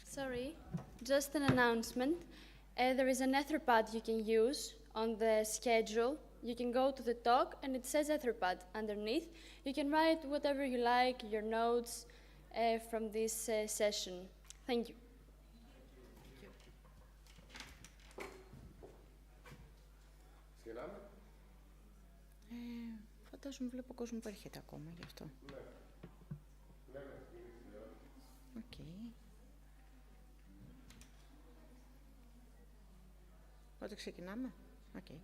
Sorry, just an announcement. There is an Etherpad you can use on the schedule. You can go to the talk and it says Etherpad underneath. You can write whatever you like, your notes from this session. Thank you. Φαντάζομαι βλέπω κόσμο που έρχεται ακόμα γι' αυτό. Okay. Πότε ξεκινάμε? Okay.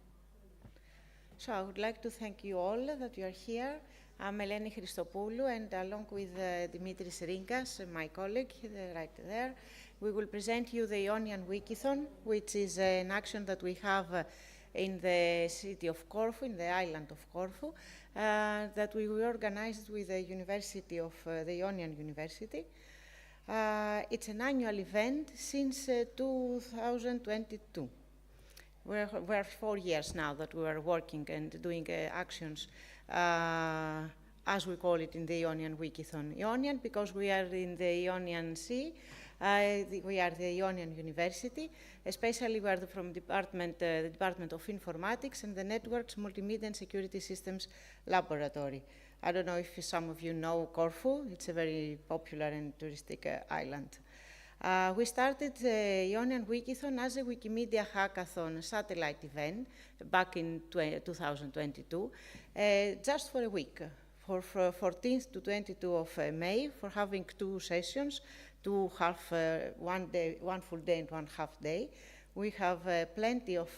So I would like to thank you all that you are here. I'm Eleni Christopoulou, and along with Dimitris Rinkas, my colleague, right there, we will present you the Ionian Wikithon, which is an action that we have in the city of Corfu, in the island of Corfu, that we organized with the University of the Ionian University. It's an annual event since 2022. We're 4 years now that we are working and doing actions, as we call it in the Ionian Wikithon. Ionian because we are in the Ionian Sea, we are the Ionian University, especially we are from the Department of Informatics and the Networks, Multimedia and Security Systems Laboratory. I don't know if some of you know Corfu. It's a very popular and touristic island. We started the Ionian Wikithon as a Wikimedia Hackathon satellite event back in 2022, just for a week, for 14th to 22 of May, for having 2 sessions, 2 half, one full day and 1 half day. We have plenty of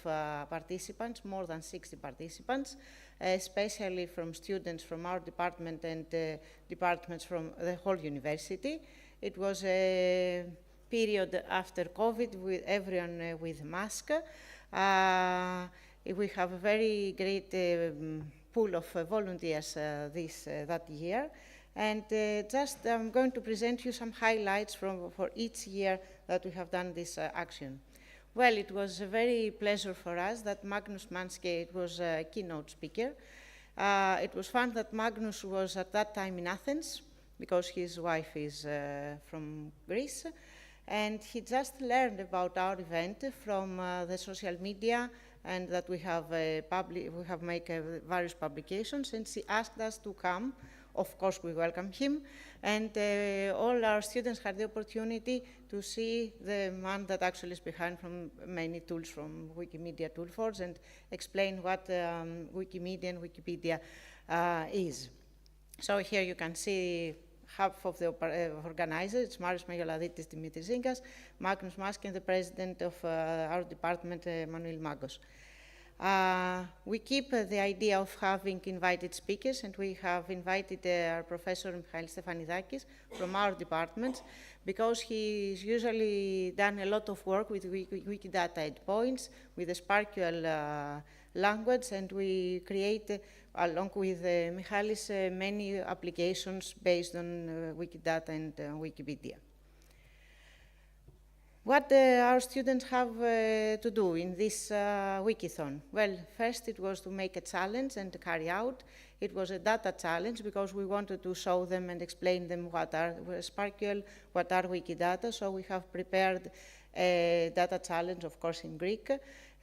participants, more than 60 participants, especially from students from our department and departments from the whole university. It was a period after COVID with everyone with mask. We have a very great pool of volunteers that year. And I'm going to present you some highlights for each year that we have done this action. Well, it was a very pleasure for us that Magnus Manske was a keynote speaker. It was fun that Magnus was at that time in Athens because his wife is from Greece. And he just learned about our event from the social media and that we have made various publications, and he asked us to come. Of course, we welcome him, and all our students had the opportunity to see the man that actually is behind from many tools from Wikimedia Toolforge and explain what Wikimedia and Wikipedia is. So here you can see half of the organizers. It's Marios Megaladitis, Dimitris Rinkas, Magnus Maske, and the president of our department, Manuel Magos. We keep the idea of having invited speakers, and we have invited our professor Michael Stefanidakis from our department because he's usually done a lot of work with Wikidata endpoints, with the Sparkle language, and we create, along with Michalis, many applications based on Wikidata and Wikipedia. What our students have to do in this Wikithon? Well, first it was to make a challenge and to carry out. It was a data challenge because we wanted to show them and explain them what are Sparkle, what are Wikidata. So we have prepared a data challenge, of course, in Greek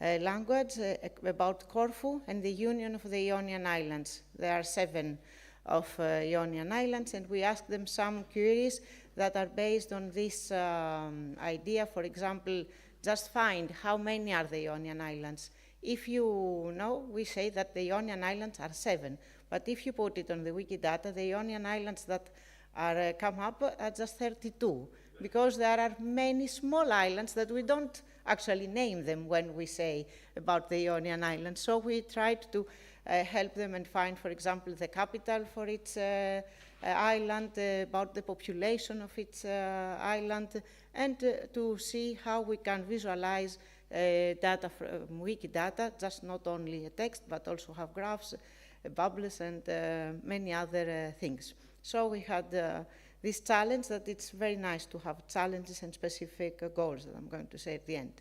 language about Corfu and the union of the Ionian Islands. There are 7 of Ionian Islands, and we asked them some queries that are based on this idea. For example, just find how many are the Ionian Islands. If you know, we say that the Ionian Islands are 7, but if you put it on the Wikidata, the Ionian Islands that are come up are just 32, because there are many small islands that we don't actually name them when we say about the Ionian Islands. So we tried to help them and find, for example, the capital for its island, about the population of its island, and to see how we can visualize data from Wikidata, just not only a text, but also have graphs, bubbles, and many other things. So we had this challenge that it's very nice to have challenges and specific goals that I'm going to say at the end.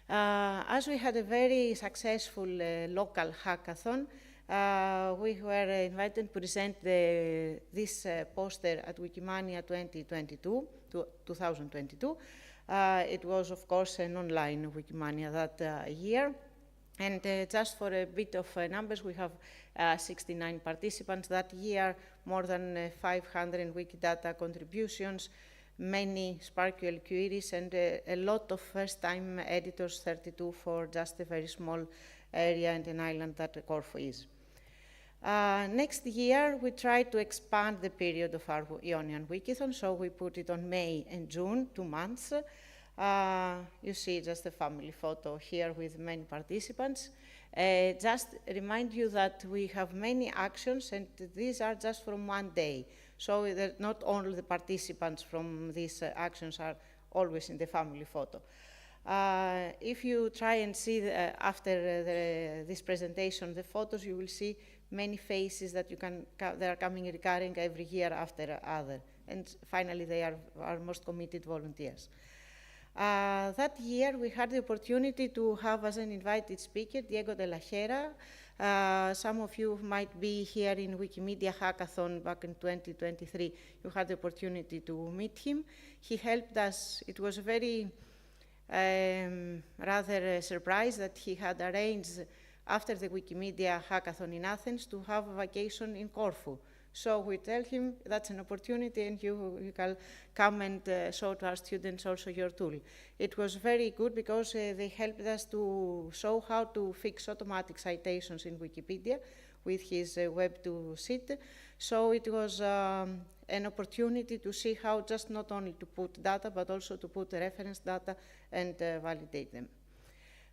As we had a very successful local hackathon, we were invited to present this poster at Wikimania 2022. It was, of course, an online Wikimania that year. And just for a bit of numbers, we have 69 participants that year, more than 500 Wikidata contributions, many SPARQL queries, and a lot of first-time editors, 32 for just a very small area and an island that Corfu is. Next year, we tried to expand the period of our Ionian Wikithon, so we put it on May and June, 2 months. You see just a family photo here with many participants. Just remind you that we have many actions, and these are just from one day. So that not only the participants from these actions are always in the family photo. If you try and see after this presentation the photos, you will see many faces that they are coming recurring every year after other. And finally, they are our most committed volunteers. That year, we had the opportunity to have as an invited speaker Diego de la Hera. Some of you might be here in Wikimedia Hackathon back in 2023. You had the opportunity to meet him. He helped us. It was very rather a surprise that he had arranged after the Wikimedia Hackathon in Athens to have a vacation in Corfu. So we tell him that's an opportunity and you can come and show to our students also your tool. It was very good because they helped us to show how to fix automatic citations in Wikipedia with his Web2 So it was an opportunity to see how just not only to put data, but also to put reference data and validate them.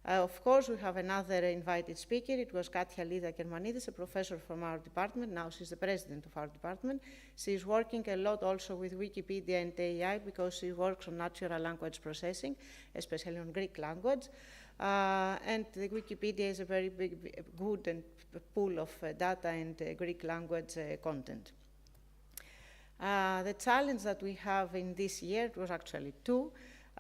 Of course, we have another invited speaker. It was Katia Lida Kermanidis, a professor from our department. Now she's the president of our department. She's working a lot also with Wikipedia and AI because she works on natural language processing, especially on Greek language. And the Wikipedia is a very good and pool of data and Greek language content. The challenge that we have in this year, it was actually two.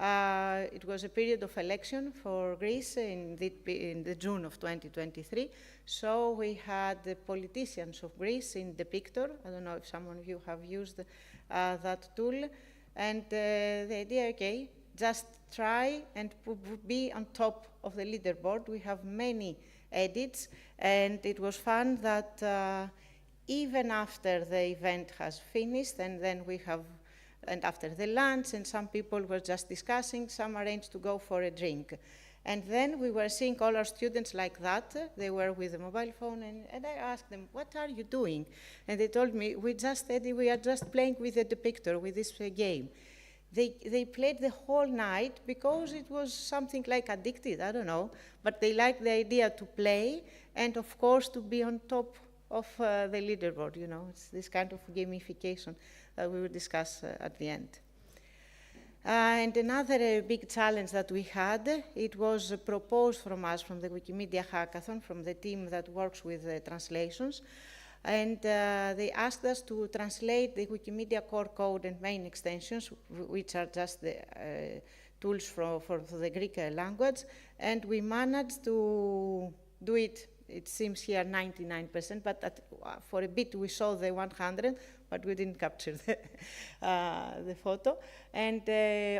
It was a period of election for Greece in the June of 2023. So we had the politicians of Greece in the picture. I don't know if some of you have used that tool. And the idea, okay, just try and be on top of the leaderboard. We have many edits, and it was fun that even after the event has finished, and then we have and after the lunch, and some people were just discussing, some arranged to go for a drink. And then we were seeing all our students like that. They were with a mobile phone, and I asked them, what are you doing? And they told me, we are just playing with the depictor, with this game. They played the whole night because it was something like addicted, I don't know, but they liked the idea to play and, of course, to be on top of the leaderboard, you know. It's this kind of gamification that we will discuss at the end. And another big challenge that we had, it was proposed from us, from the Wikimedia Hackathon, from the team that works with translations, and they asked us to translate the Wikimedia core code and main extensions, which are just the tools for the Greek language, and we managed to do it. It seems here 99%, but for a bit we saw the 100, but we didn't capture the photo. And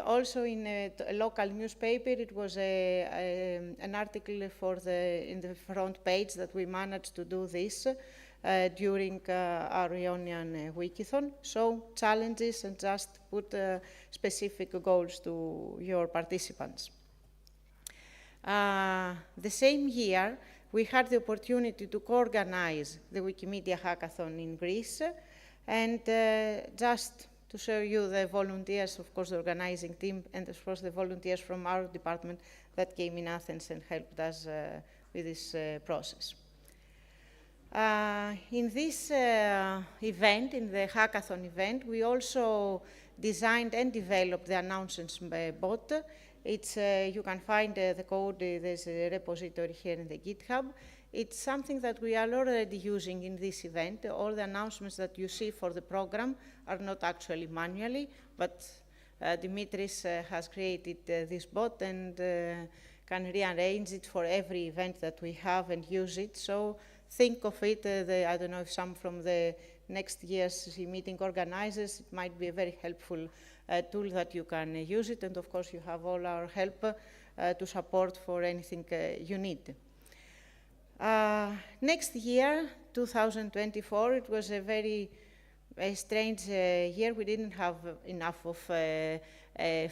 also in a local newspaper, it was an article in the front page that we managed to do this during our Ionian Wikithon. So challenges and just put specific goals to your participants. The same year, we had the opportunity to co-organize the Wikimedia Hackathon in Greece, and just to show you the volunteers, of course, the organizing team, and of course the volunteers from our department that came in Athens and helped us with this process. In this event, in the hackathon event, we also designed and developed the announcements bot. It's, you can find the code, there's a repository here in the GitHub. It's something that we are already using in this event. All the announcements that you see for the program are not actually manually, but Dimitris has created this bot and can rearrange it for every event that we have and use it. So think of it, I don't know if some from the next year's CEE meeting organizers, it might be a very helpful tool that you can use it, and of course you have all our help to support for anything you need. Next year, 2024, it was a very strange year. We didn't have enough of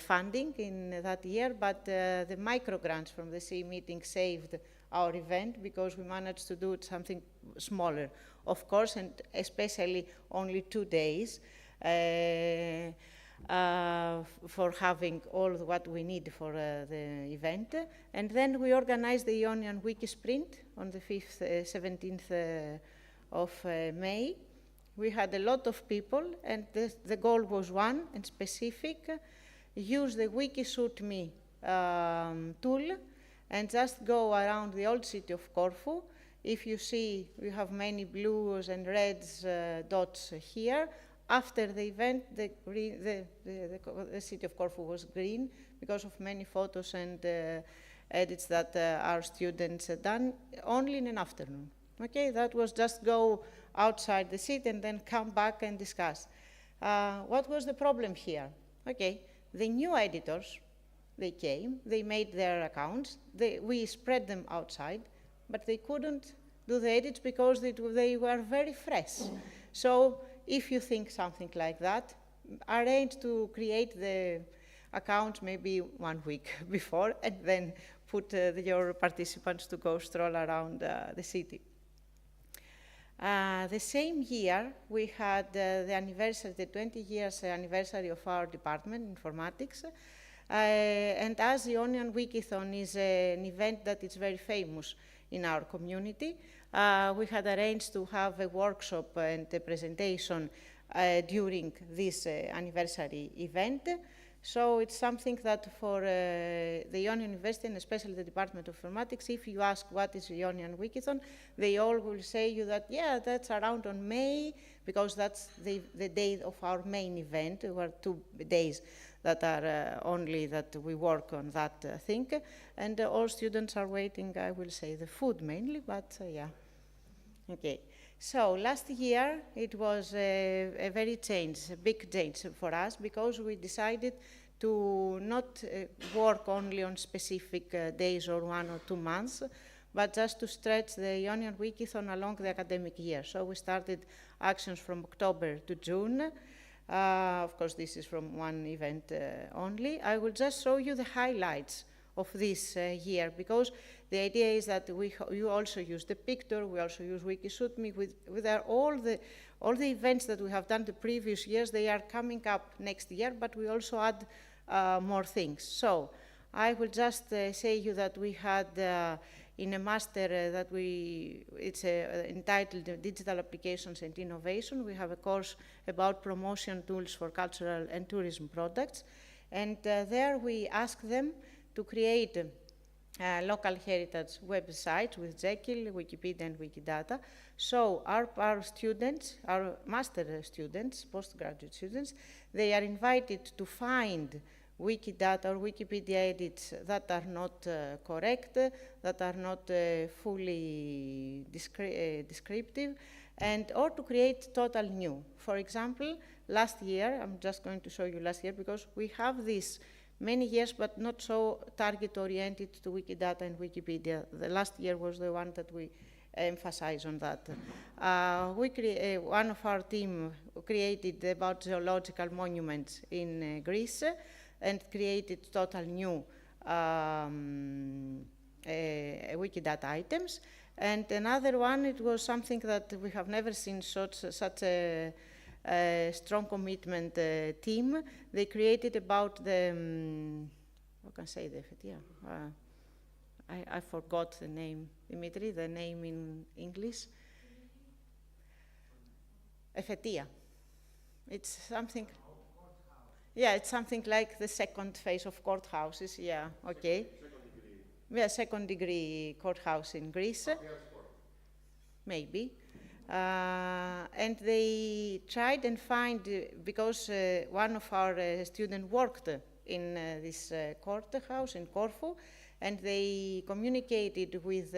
funding in that year, but the micro grants from the CEE meeting saved our event because we managed to do something smaller, of course, and especially only 2 days for having all what we need for the event. And then we organized the Ionian Wiki Sprint on the 17th of May. We had a lot of people, and the goal was one and specific: use the WikiSuitMe tool and just go around the old city of Corfu. If you see, we have many blues and reds dots here. After the event, the city of Corfu was green because of many photos and edits that our students had done only in an afternoon. Okay, that was just go outside the city and then come back and discuss. What was the problem here? Okay, the new editors, they came, they made their accounts, we spread them outside, but they couldn't do the edits because they were very fresh. So if you think something like that, arrange to create the accounts maybe 1 week before and then put your participants to go stroll around the city. The same year, we had the anniversary, the 20 years anniversary of our department, informatics. And as Ionian Wikithon is an event that is very famous in our community, we had arranged to have a workshop and a presentation during this anniversary event. So it's something that for the Ionian University, and especially the Department of Informatics, if you ask what is Ionian Wikithon, they all will say you that, yeah, that's around on May, because that's the day of our main event. There were 2 days that are only that we work on that thing. And all students are waiting, I will say, the food mainly, but yeah. Okay. So last year, it was a very big change for us, because we decided to not work only on specific days or 1 or 2 months, but just to stretch the Ionian Wikithon along the academic year. So we started actions from October to June. Of course, this is from one event only. I will just show you the highlights of this year, because the idea is that you also use the picture, we also use WikiSuitMe, with all the events that we have done the previous years. They are coming up next year, but we also add more things. So I will just say you that we had in a master it's entitled Digital Applications and Innovation. We have a course about promotion tools for cultural and tourism products. And there we ask them to create local heritage websites with Jekyll, Wikipedia, and Wikidata. So our students, our master students, postgraduate students, they are invited to find Wikidata or Wikipedia edits that are not correct, that are not fully descriptive, and or to create total new. For example, last year, I'm just going to show you last year, because we have this many years, but not so target-oriented to Wikidata and Wikipedia. The last year was the one that we emphasize on that. One of our team created about geological monuments in Greece and created total new Wikidata items. And another one, it was something that we have never seen such a strong commitment team. They created about the, what can I say, I forgot the name, Dimitri, the name in English. Efetia. It's something, yeah, it's something like the second phase of courthouses, yeah, okay. Yeah, second degree courthouse in Greece. Maybe. And they tried and find, because one of our students worked in this courthouse in Corfu, and they communicated with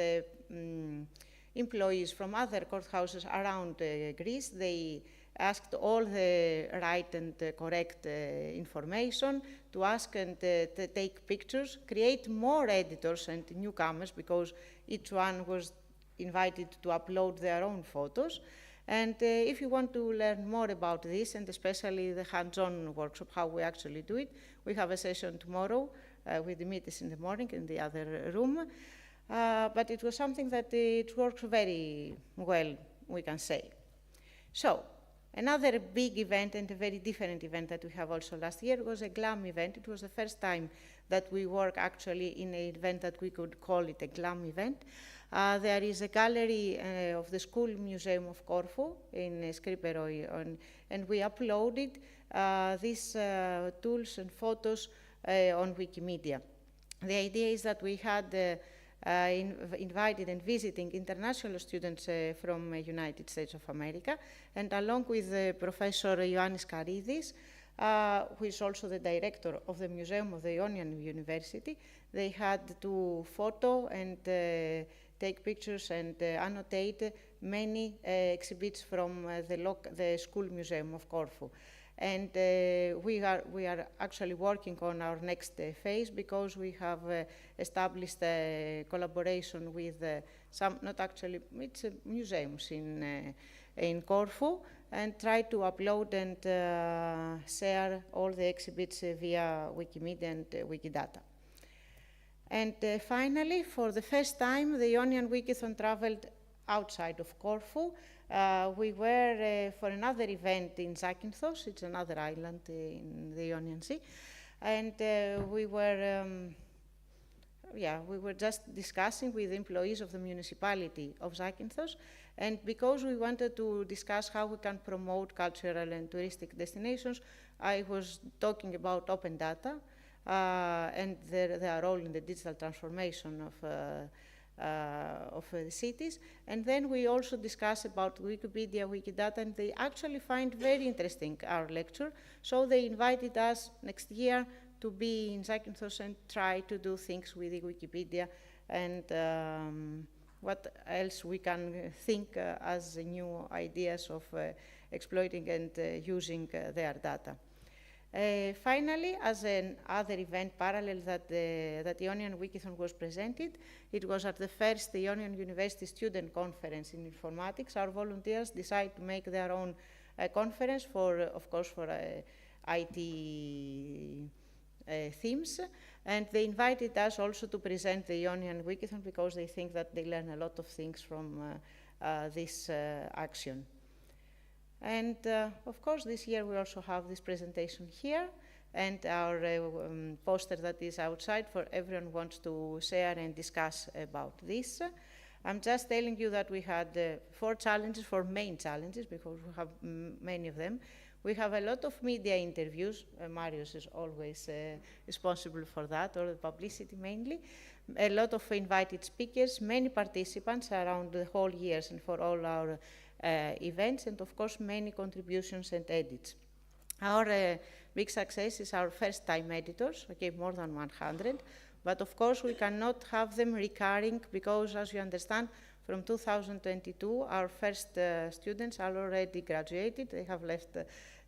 employees from other courthouses around Greece. They asked all the right and correct information, to ask and to take pictures, create more editors and newcomers, because each one was invited to upload their own photos. And if you want to learn more about this, and especially the hands-on workshop, how we actually do it, we have a session tomorrow with Dimitris in the morning in the other room. But it was something that it works very well, we can say. So, another big event, and a very different event that we have also last year, was a GLAM event. It was the first time that we work actually in an event that we could call it a GLAM event. There is a gallery of the School Museum of Corfu in Skriperoi, and we uploaded these tools and photos on Wikimedia. The idea is that we had invited and visiting international students from United States of America, and along with Professor Ioannis Karidis, who is also the director of the Museum of the Ionian University, they had to photo and take pictures and annotate many exhibits from the School Museum of Corfu. And we are actually working on our next phase, because we have established a collaboration with some, not actually, it's museums in Corfu, and try to upload and share all the exhibits via Wikimedia and Wikidata. And finally, for the first time, the Ionian Wikithon traveled outside of Corfu. We were for another event in Zakynthos, it's another island in the Ionian Sea, and we were just discussing with employees of the municipality of Zakynthos, and because we wanted to discuss how we can promote cultural and touristic destinations, I was talking about open data and their role in the digital transformation of the cities. And then we also discuss about Wikipedia, Wikidata, and they actually find very interesting our lecture. So they invited us next year to be in Zakynthos and try to do things with the Wikipedia and what else we can think as new ideas of exploiting and using their data. Finally, as another event parallel that Ionian Wikithon was presented, it was at the first Ionian University Student Conference in Informatics. Our volunteers decided to make their own conference for, of course, for IT themes, and they invited us also to present the Ionian Wikithon, because they think that they learn a lot of things from this action. And of course, this year we also have this presentation here, and our poster that is outside for everyone who wants to share and discuss about this. I'm just telling you that we had 4 challenges, 4 main challenges, because we have many of them. We have a lot of media interviews. Marius is always responsible for that, or the publicity mainly. A lot of invited speakers, many participants around the whole years and for all our events, and of course many contributions and edits. Our big success is our first-time editors, okay, more than 100, but of course we cannot have them recurring, because as you understand, from 2022 our first students are already graduated, they have left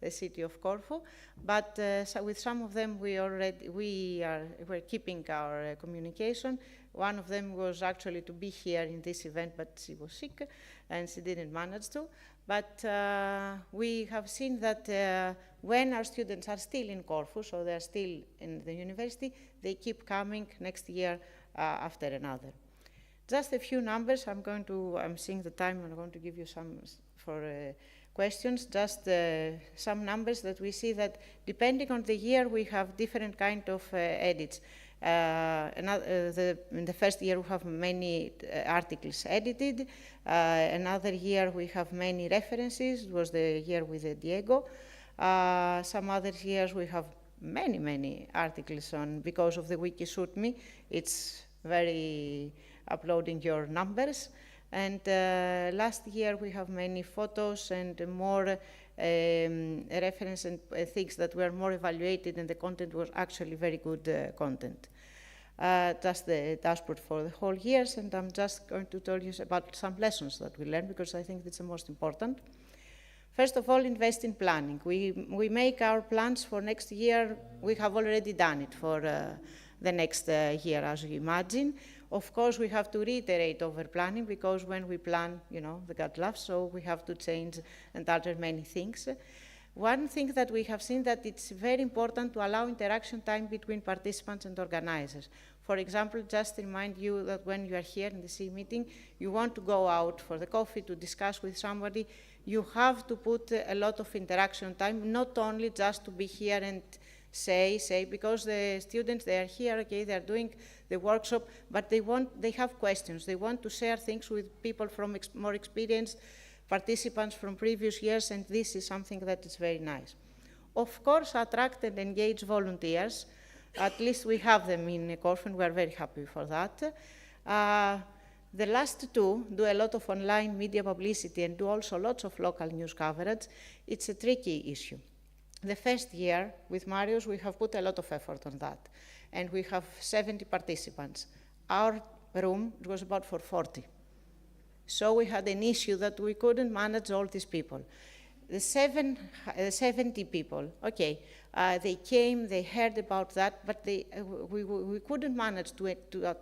the city of Corfu, but so with some of them we're keeping our communication. One of them was actually to be here in this event, but she was sick and she didn't manage to. But we have seen that when our students are still in Corfu, so they're still in the university, they keep coming next year after another. Just a few numbers. I'm seeing the time, I'm going to give you some for questions. Just some numbers that we see that depending on the year, we have different kind of edits. In the first year, we have many articles edited. Another year, we have many references. It was the year with Diego. Some other years, we have many articles on, because of the Wiki Shoot Me. It's very uploading your numbers. And last year, we have many photos and more reference and things that were more evaluated, and the content was actually very good content. just the dashboard for the whole years, and I'm just going to tell you about some lessons that we learned, because I think it's the most important. First of all, invest in planning. We make our plans for next year. We have already done it for the next year, as you imagine. Of course, we have to reiterate over planning, because when we plan, you know, the God laughs, so we have to change and alter many things. One thing that we have seen, that it's very important to allow interaction time between participants and organizers. For example, just to remind you that when you are here in the CEE meeting, you want to go out for the coffee to discuss with somebody, you have to put a lot of interaction time, not only just to be here and say, because the students, they are here, okay, they are doing the workshop, but they have questions. They want to share things with people from more experienced participants from previous years, and this is something that is very nice. Of course, attract and engage volunteers. At least we have them in Corfu, and we are very happy for that. The last two do a lot of online media publicity and do also lots of local news coverage. It's a tricky issue. The first year with Marius, we have put a lot of effort on that, and we have 70 participants. Our room was about for 40. So we had an issue that we couldn't manage all these people. The 70 people, okay, they came, they heard about that, but we couldn't manage to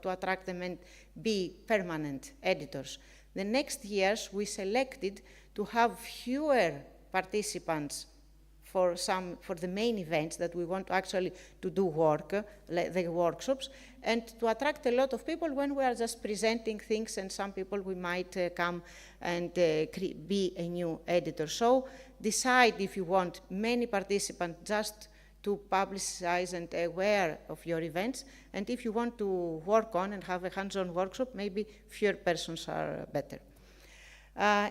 attract them and be permanent editors. The next years, we selected to have fewer participants for the main events that we want actually to do work, the workshops, and to attract a lot of people when we are just presenting things, and some people we might come and be a new editor. So decide if you want many participants just to publicize and aware of your events, and if you want to work on and have a hands-on workshop, maybe fewer persons are better.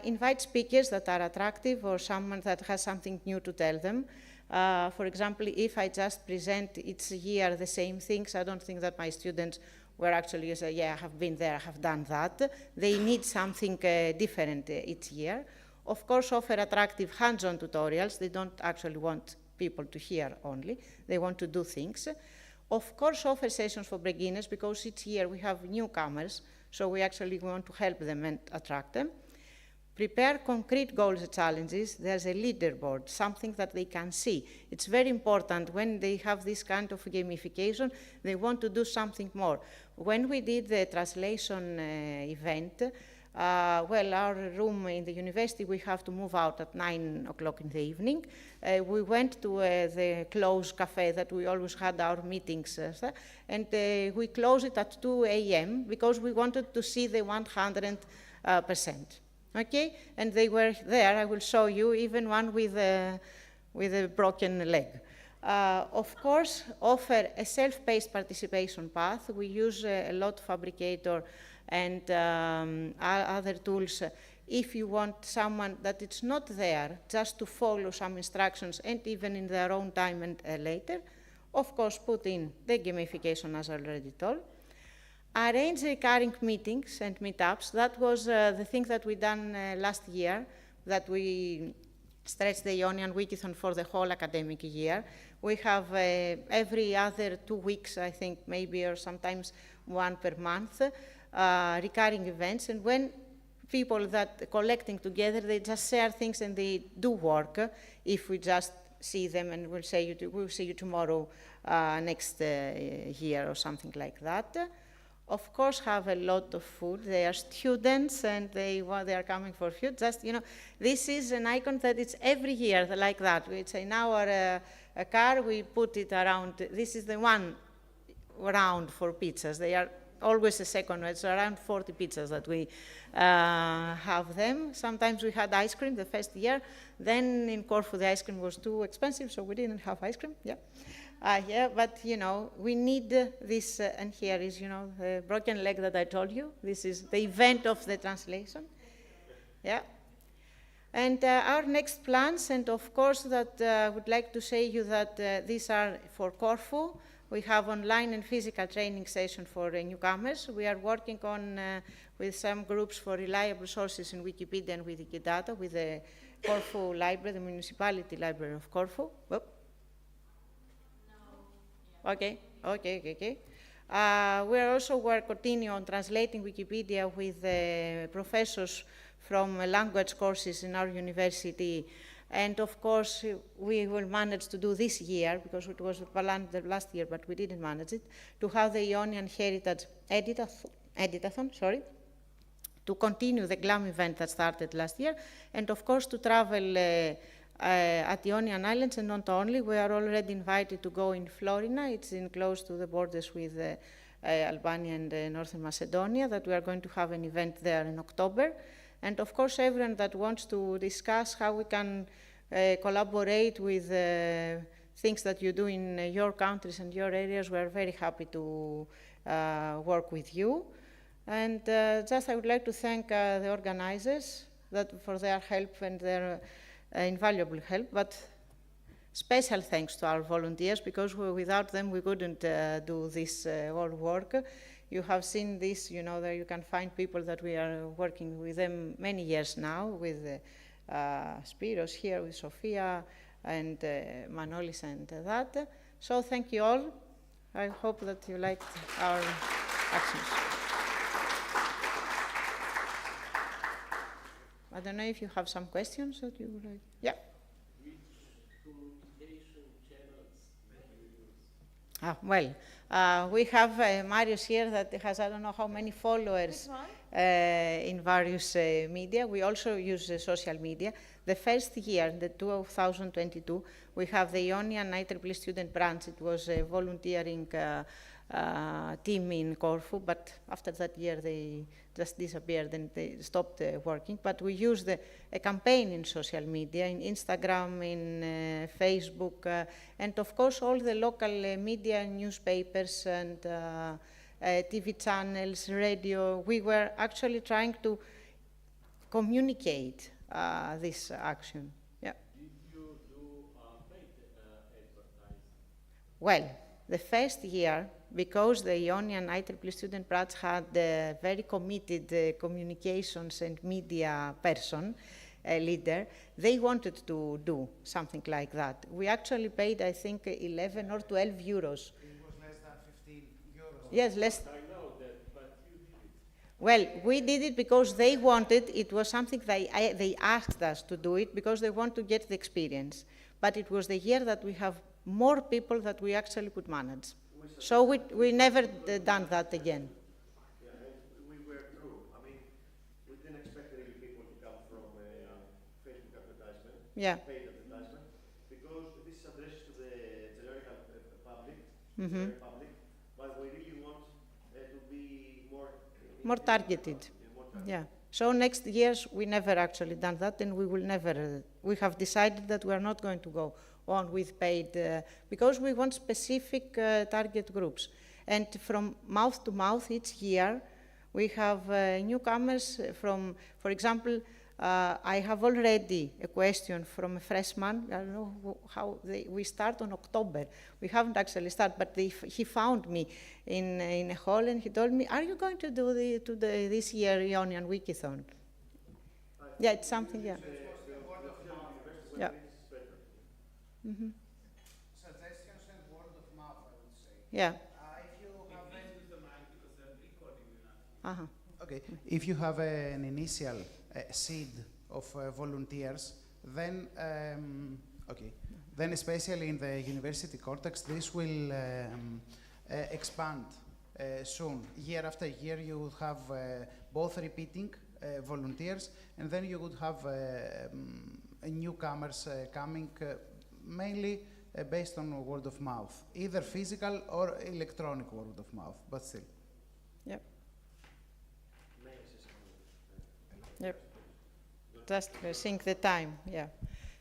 Invite speakers that are attractive, or someone that has something new to tell them. For example, if I just present each year the same things, I don't think that my students were actually say, yeah, I have been there, I have done that. They need something different each year. Of course, offer attractive hands-on tutorials. They don't actually want people to hear only. They want to do things. Of course, offer sessions for beginners, because each year we have newcomers, so we actually want to help them and attract them. Prepare concrete goals and challenges. There's a leaderboard, something that they can see. It's very important when they have this kind of gamification, they want to do something more. When we did the translation event, well, our room in the university, we have to move out at 9 o'clock in the evening. We went to the closed cafe that we always had our meetings, and we closed it at 2 a.m. because we wanted to see the 100%. Okay, and they were there. I will show you, even one with a broken leg. Of course, offer a self-paced participation path. We use a lot of Fabricator and other tools. If you want someone that it's not there, just to follow some instructions, and even in their own time and later, of course, put in the gamification, as I already told. Arrange recurring meetings and meetups. That was the thing that we done last year, that we stretched the Ionian Wikithon for the whole academic year. We have every other 2 weeks, I think, maybe, or sometimes one per month, recurring events. And when people that collecting together, they just share things and they do work. If we just see them and we'll see you tomorrow next year or something like that. Of course, have a lot of food. They are students and they are coming for food. Just, you know, this is an icon that it's every year like that. It's in our car, we put it around. This is the one round for pizzas. They are always a second. It's around 40 pizzas that we have them. Sometimes we had ice cream the first year. Then in Corfu, the ice cream was too expensive, so we didn't have ice cream. Yeah. Yeah, but, you know, we need this, and here is, you know, the broken leg that I told you. This is the event of the translation. Yeah. And our next plans, and of course that I would like to say you that these are for Corfu. We have online and physical training session for newcomers. We are working on with some groups for reliable sources in Wikipedia and with Wikidata, with the Corfu Library, the Municipality Library of Corfu. Whoop. Okay. We're continuing on translating Wikipedia with professors from language courses in our university. And of course, we will manage to do this year, because it was planned the last year, but we didn't manage it, to have the Ionian Heritage Editathon, to continue the GLAM event that started last year, and of course to travel at the Ionian Islands, and not only. We are already invited to go in Florina. It's in close to the borders with Albania and Northern Macedonia, that we are going to have an event there in October. And of course, everyone that wants to discuss how we can collaborate with things that you do in your countries and your areas, we are very happy to work with you. And just I would like to thank the organizers for their help and their invaluable help, but special thanks to our volunteers, because without them we couldn't do this whole work. You have seen this, you know, that you can find people that we are working with them many years now, with Spiros here, with Sofia and Manolis and that. So thank you all. I hope that you liked our actions. I don't know if you have some questions that you would like. Yeah. Which communication channels do you use? Well, we have Marius here that has, I don't know how many followers in various media. We also use social media. The first year, the 2022, we have the Ionian IEEE student branch. It was a volunteering team in Corfu, but after that year they just disappeared and they stopped working. But we used a campaign in social media, in Instagram, in Facebook, and of course all the local media, newspapers and TV channels, radio. We were actually trying to communicate this action. Yeah. Did you do paid advertising? Well, the first year, because the Ionian IEEE student branch had a very committed communications and media person, leader, they wanted to do something like that. We actually paid, I think, 11 or 12 euros. It was less than 15 euros. Yes, less. I know that, but you did it. Well, we did it because they wanted. It was something they asked us to do it because they want to get the experience. But it was the year that we have more people that we actually could manage. So we never done that again. Yeah, and we were through. I mean, we didn't expect really people to come from Facebook advertisement, paid advertisement, because this is addressed to the general public, public, but we really want to be more Targeted. Yeah. So next years we never actually done that, and we will never. We have decided that we are not going to go on with paid, because we want specific target groups. And from mouth to mouth each year, we have newcomers from, for example, I have already a question from a freshman. I don't know how we start on October. We haven't actually started, but he found me in a hall and he told me, are you going to do this year Ionian Wikithon? Yeah, it's something, yeah. Yeah. Mm-hmm. Suggestions and word of mouth, I would say. Yeah. If you have Okay. If you have an initial seed of volunteers, then then especially in the university context, this will expand soon. Year after year, you would have both repeating volunteers, and then you would have newcomers coming. Mainly based on word of mouth, either physical or electronic word of mouth, but still. Yep. Yep. Just sync the time, yeah.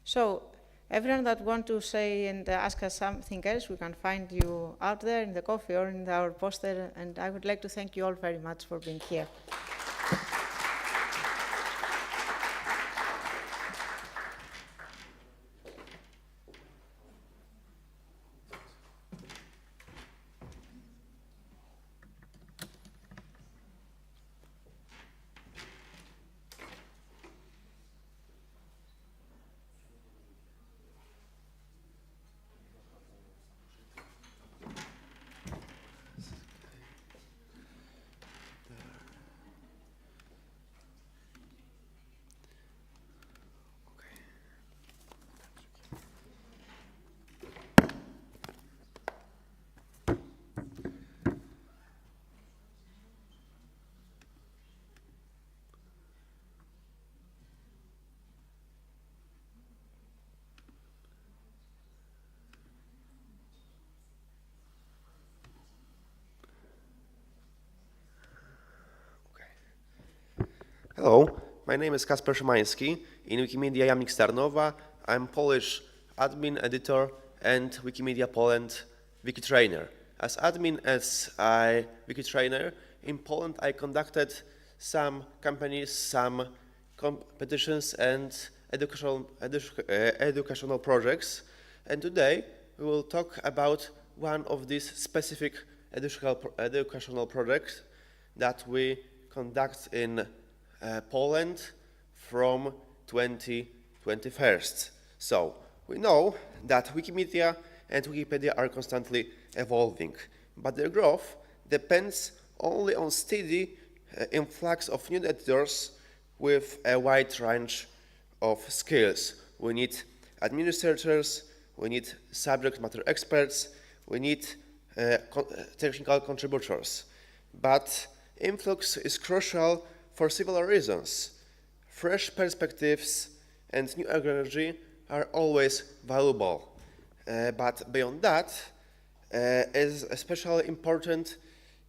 So everyone that want to say and ask us something else, we can find you out there in the coffee or in our poster, and I would like to thank you all very much for being here. Hello, my name is Kasper Szymański. In Wikimedia Jamnik Starnowa, I'm Polish admin, editor, and Wikimedia Poland wiki trainer. As admin, as a wiki trainer, in Poland I conducted some companies, some competitions and educational projects. And today we will talk about one of these specific educational projects that we conduct in Poland from 2021. So we know that Wikimedia and Wikipedia are constantly evolving, but their growth depends only on steady influx of new editors with a wide range of skills. We need administrators, we need subject matter experts, we need technical contributors. But influx is crucial for several reasons. Fresh perspectives and new energy are always valuable. But beyond that, it is especially important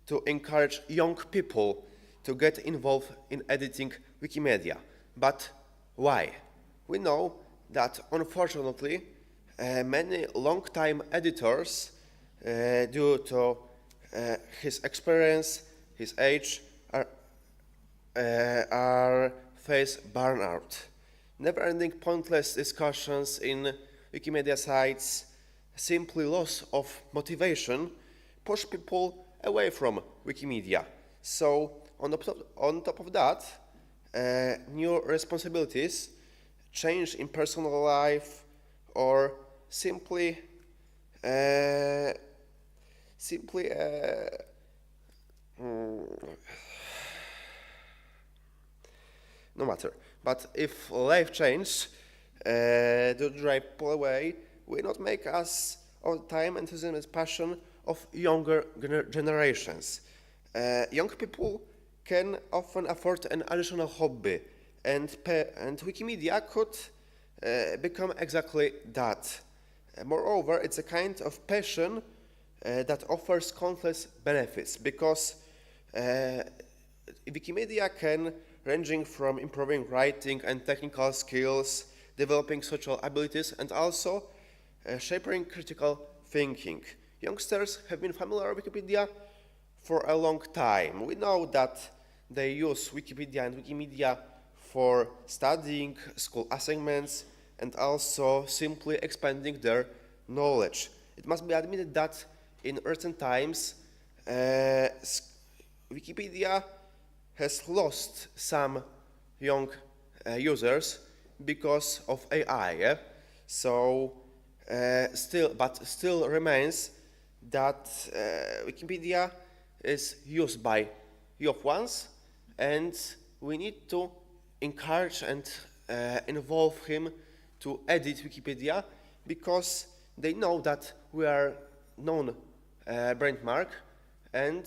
to encourage young people to get involved in editing Wikimedia. But why? We know that unfortunately many long-time editors, due to his experience, his age, are face burnout. Never-ending pointless discussions in Wikimedia sites, simply loss of motivation, push people away from Wikimedia. So on top of that, new responsibilities, change in personal life, or simply no matter. But if life change to drive people away, will not make us all the time enthusiasm and passion of younger generations. Young people can often afford an additional hobby, and Wikimedia could become exactly that. Moreover, it's a kind of passion that offers countless benefits, because Wikimedia can ranging from improving writing and technical skills, developing social abilities, and also shaping critical thinking. Youngsters have been familiar with Wikipedia for a long time. We know that they use Wikipedia and Wikimedia for studying, school assignments, and also simply expanding their knowledge. It must be admitted that in recent times, Wikipedia has lost some young users because of AI. So still remains that Wikipedia is used by young ones, and we need to encourage and involve him to edit Wikipedia, because they know that we are known brand mark, and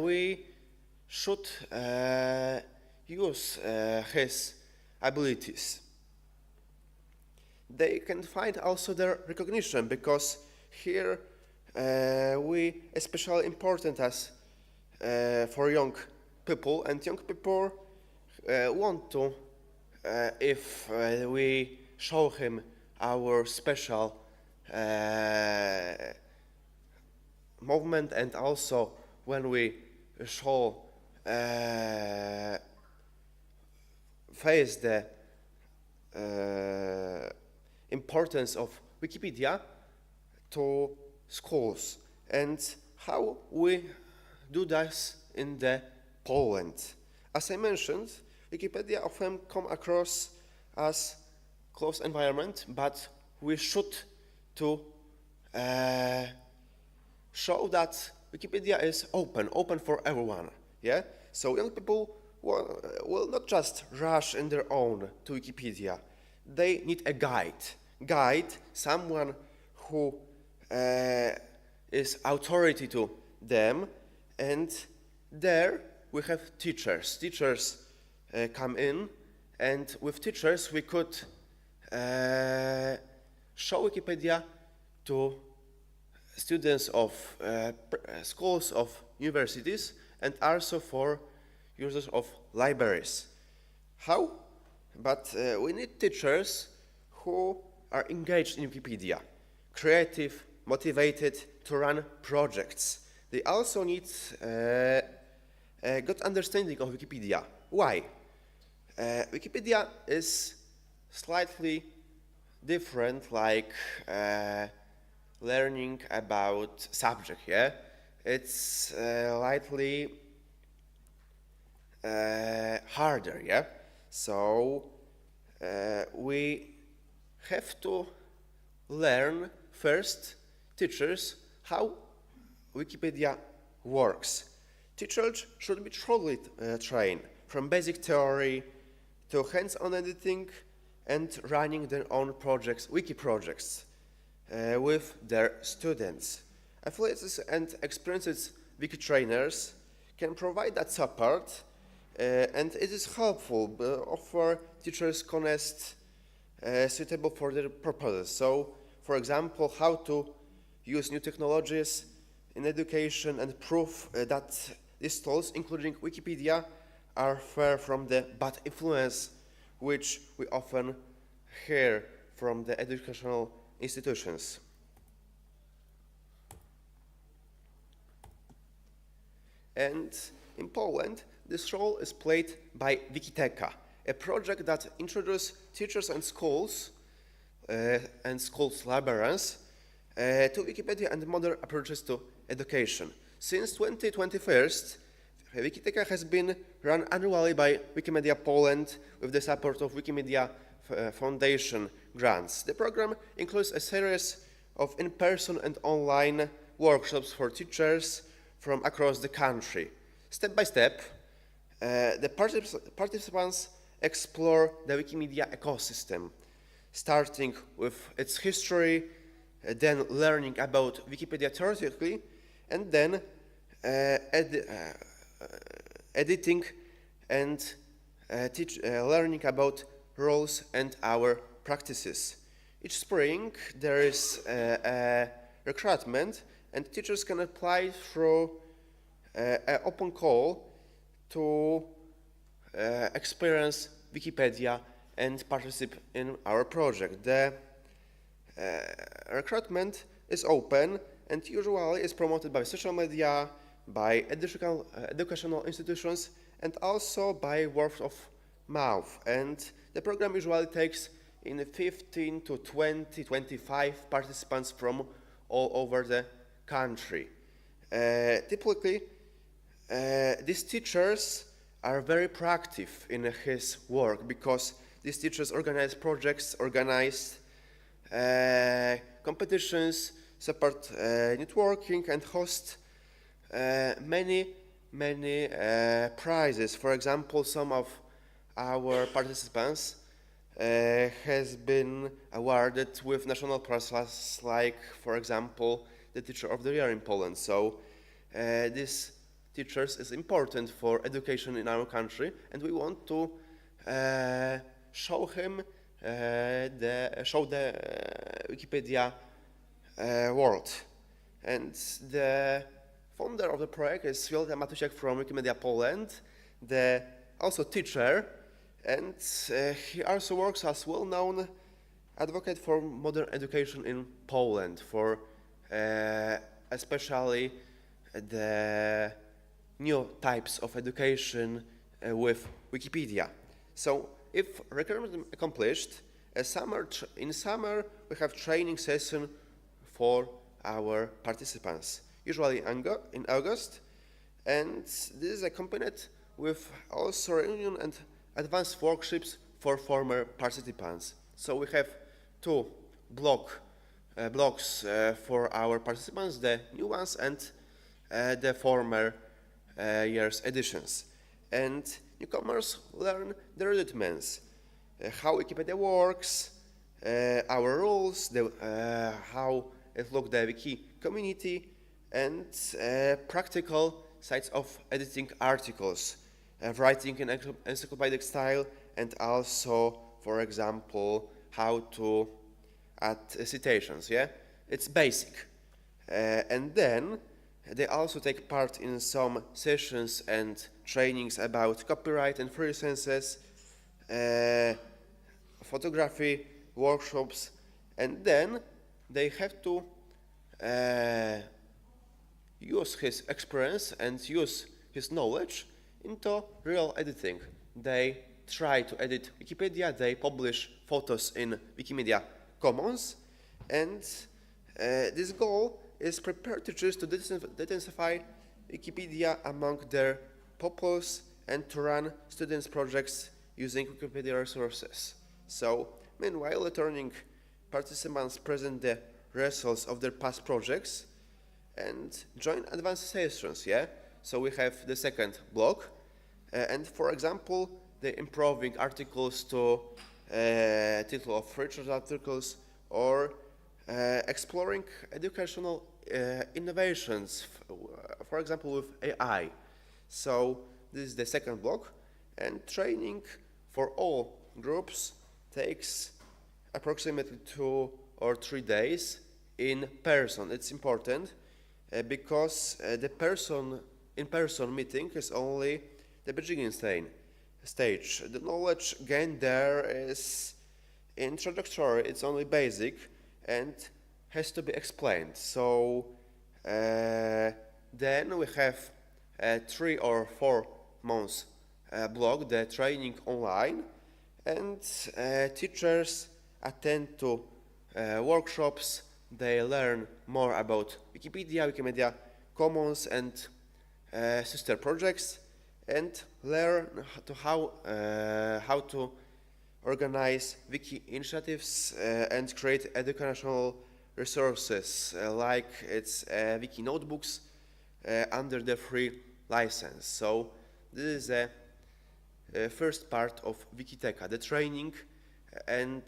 we should use his abilities. They can find also their recognition, because here we especially important as for young people, and young people want to if we show him our special movement, and also when we show face the importance of Wikipedia to schools, and how we do this in the Poland. As I mentioned, Wikipedia often come across as closed environment, but we should to show that Wikipedia is open for everyone. Yeah. So young people will not just rush in their own to Wikipedia. They need a guide, someone who is authority to them, and there we have teachers. Teachers come in, and with teachers we could show Wikipedia to students of schools, of universities, and also for users of libraries. How? But we need teachers who are engaged in Wikipedia, creative, motivated to run projects. They also need a good understanding of Wikipedia. Why? Wikipedia is slightly different, like learning about subject, yeah? It's slightly harder, yeah? So we have to learn first, teachers, how Wikipedia works. Teachers should be thoroughly trained from basic theory to hands-on editing and running their own projects, wiki projects, with their students. Affiliates and experienced wiki trainers can provide that support, and it is helpful offer teachers honest, suitable for their purposes. So, for example, how to use new technologies in education and prove that these tools, including Wikipedia, are far from the bad influence which we often hear from the educational institutions. And in Poland, this role is played by Wikiteka, a project that introduces teachers and schools librarians to Wikipedia and modern approaches to education. Since 2021, Wikiteka has been run annually by Wikimedia Poland with the support of Wikimedia Foundation grants. The program includes a series of in-person and online workshops for teachers from across the country. Step by step, the participants explore the Wikimedia ecosystem, starting with its history, then learning about Wikipedia theoretically, and then editing and learning about roles and our practices. Each spring there is a recruitment, and teachers can apply through an open call to experience Wikipedia and participate in our project. The recruitment is open and usually is promoted by social media, by educational institutions, and also by word of mouth. And the program usually takes in 15 to 20, 25 participants from all over the country. Typically, these teachers are very proactive in his work because these teachers organize projects, organize competitions, support networking, and host many prizes. For example, some of our participants has been awarded with national prizes, like, for example, the Teacher of the Year in Poland. So this teachers is important for education in our country, and we want to show the Wikipedia world. And the founder of the project is Wielka Matusiak from Wikimedia Poland, the also teacher, and he also works as well-known advocate for modern education in Poland, for especially the new types of education with Wikipedia. So, if requirement accomplished, in summer we have training session for our participants, usually in August, and this is accompanied with also reunion and advanced workshops for former participants. So we have two blocks for our participants, the new ones and the former year's editions. And newcomers learn the rudiments, how Wikipedia works, our rules, how it looks the wiki community, and practical sides of editing articles, writing in encyclopedic style, and also, for example, how to add citations. Yeah, it's basic. And then they also take part in some sessions and trainings about copyright and free licenses, photography workshops, and then they have to use his experience and use his knowledge into real editing. They try to edit Wikipedia, they publish photos in Wikimedia Commons, and this goal is prepare teachers to densify Wikipedia among their pupils and to run students' projects using Wikipedia resources. So, meanwhile, returning participants present the results of their past projects and join advanced sessions, yeah? So we have the second block, and for example, the improving articles to title of research articles or exploring educational innovations, for example, with AI. So this is the second block, and training for all groups takes approximately 2 or 3 days in person. It's important because the in-person meeting is only the beginning stage. The knowledge gained there is introductory, it's only basic and has to be explained. So then we have a 3 or 4 months block, the training online, and teachers attend to workshops. They learn more about Wikipedia, Wikimedia Commons, and sister projects, and learn how to organize wiki initiatives and create educational resources like it's wiki notebooks under the free license. So this is the first part of Wikiteka, the training and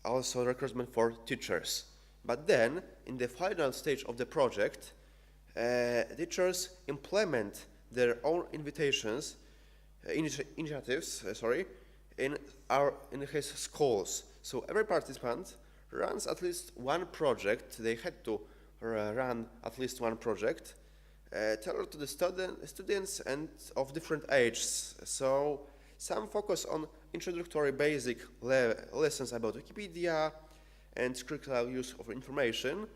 also recruitment for teachers. But then, in the final stage of the project, teachers implement their own initiatives, in his schools. So every participant runs at least one project. They had to run at least one project tailored to the students and of different ages. So some focus on introductory basic lessons about Wikipedia and critical use of information.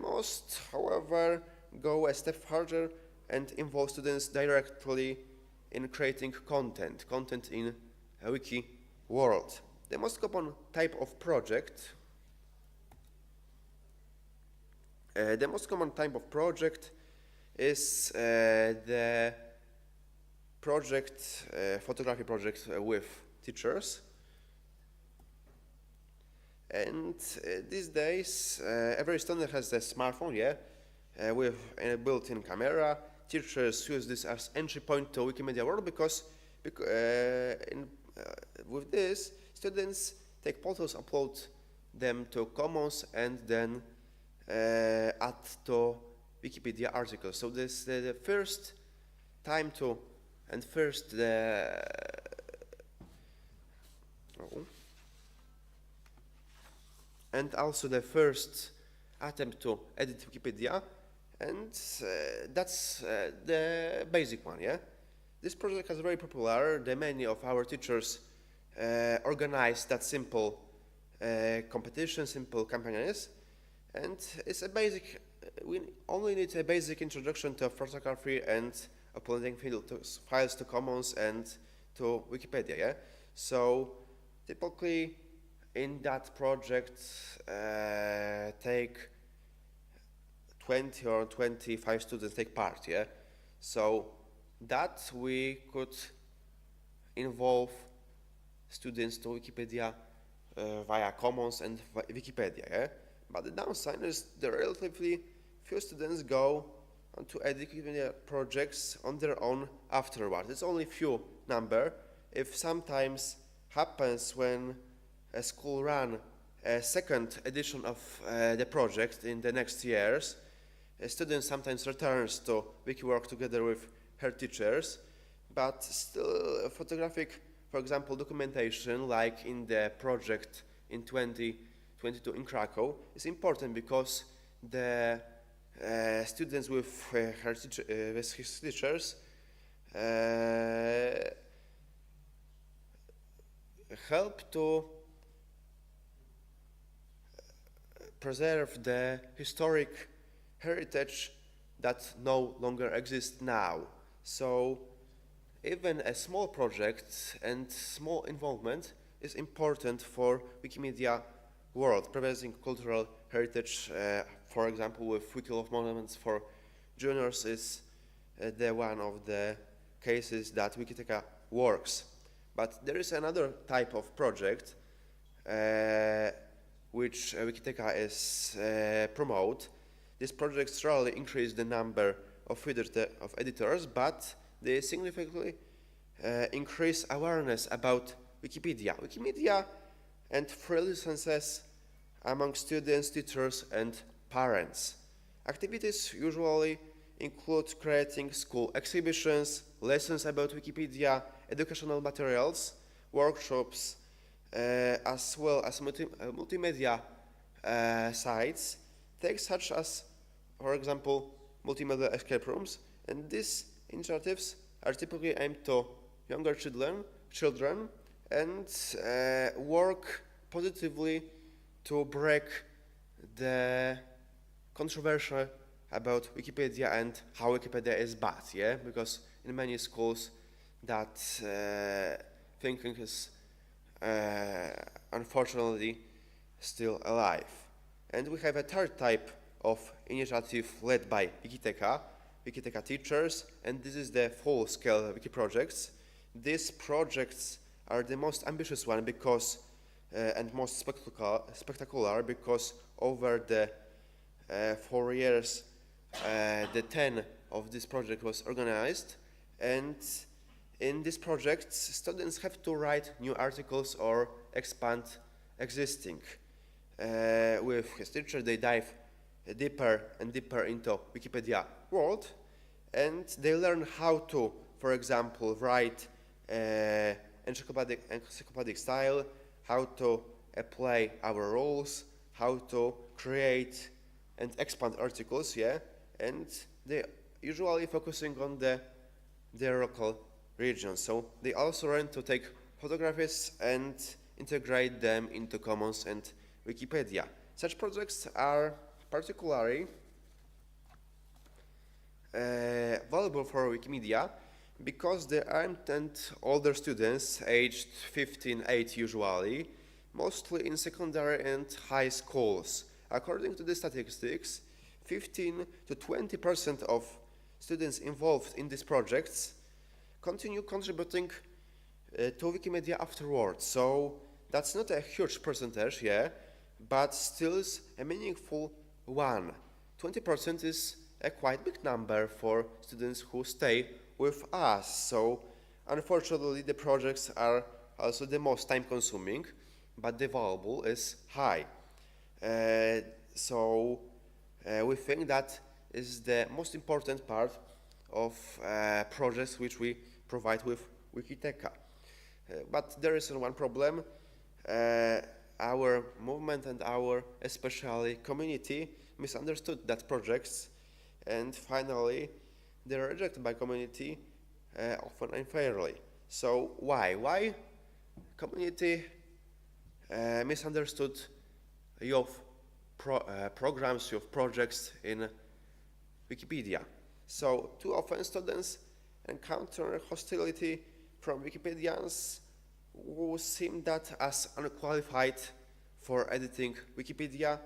Most, however, go a step further and involve students directly in creating content in a wiki world. The most common type of project is the photography project with teachers. And these days, every student has a smartphone, with a built-in camera. Teachers use this as entry point to Wikimedia world because with this, students take photos, upload them to Commons, and then add to Wikipedia articles. So this the first time to and first the and also the first attempt to edit Wikipedia, and that's the basic one, This project is very popular. Many of our teachers organize that simple competition, simple campaigns, and it's a basic, we only need a basic introduction to photography and uploading files to Commons and to Wikipedia, So typically in that project take 20 or 25 students take part, So that we could involve students to Wikipedia via Commons and Wikipedia, But the downside is that relatively few students go on to edit Wikipedia projects on their own afterwards. It's only few number. If sometimes happens when a school run a second edition of the project in the next years, a student sometimes returns to WikiWork together with her teachers, but still photographic, for example, documentation, like in the project in 2022 in Krakow, is important because the students with his teachers help to preserve the historic heritage that no longer exists now. So even a small project and small involvement is important for Wikimedia world, preserving cultural heritage. For example, with Wiki of Monuments for Juniors is the one of the cases that Wikidata works. But there is another type of project which Wikidata is promote. These projects rarely increase the number of editors, but they significantly increase awareness about Wikipedia. Wikimedia and free licenses among students, teachers, and parents. Activities usually include creating school exhibitions, lessons about Wikipedia, educational materials, workshops, as well as multimedia sites, things such as, for example, multimedia escape rooms. And these initiatives are typically aimed to younger children and work positively to break the controversy about Wikipedia and how Wikipedia is bad, yeah? Because in many schools that thinking is unfortunately still alive. And we have a third type of initiative led by Wikidata teachers, and this is the full-scale wiki projects. These projects are the most ambitious one because and most spectacular because over the 4 years the 10 of this project was organized, and in these projects students have to write new articles or expand existing. With his teacher they dive deeper and deeper into Wikipedia world, and they learn how to, for example, write encyclopedic style, how to apply our rules, how to create and expand articles, yeah, and they usually focusing on their local region. So they also learn to take photographs and integrate them into Commons and Wikipedia. Such projects are particularly valuable for Wikimedia because they are aimed older students, aged 15-8 usually, mostly in secondary and high schools. According to the statistics, 15 to 20% of students involved in these projects continue contributing to Wikimedia afterwards. So that's not a huge percentage, yeah, but still is a meaningful one. 20% is a quite big number for students who stay with us. So unfortunately the projects are also the most time consuming, but the valuable is high. So we think that is the most important part of projects which we provide with Wikidata. But there is one problem. Our movement and our especially community misunderstood that projects, and finally they are rejected by community often unfairly. So why community misunderstood your programs, your projects in Wikipedia? So too often students encounter hostility from Wikipedians who seem that as unqualified for editing Wikipedia,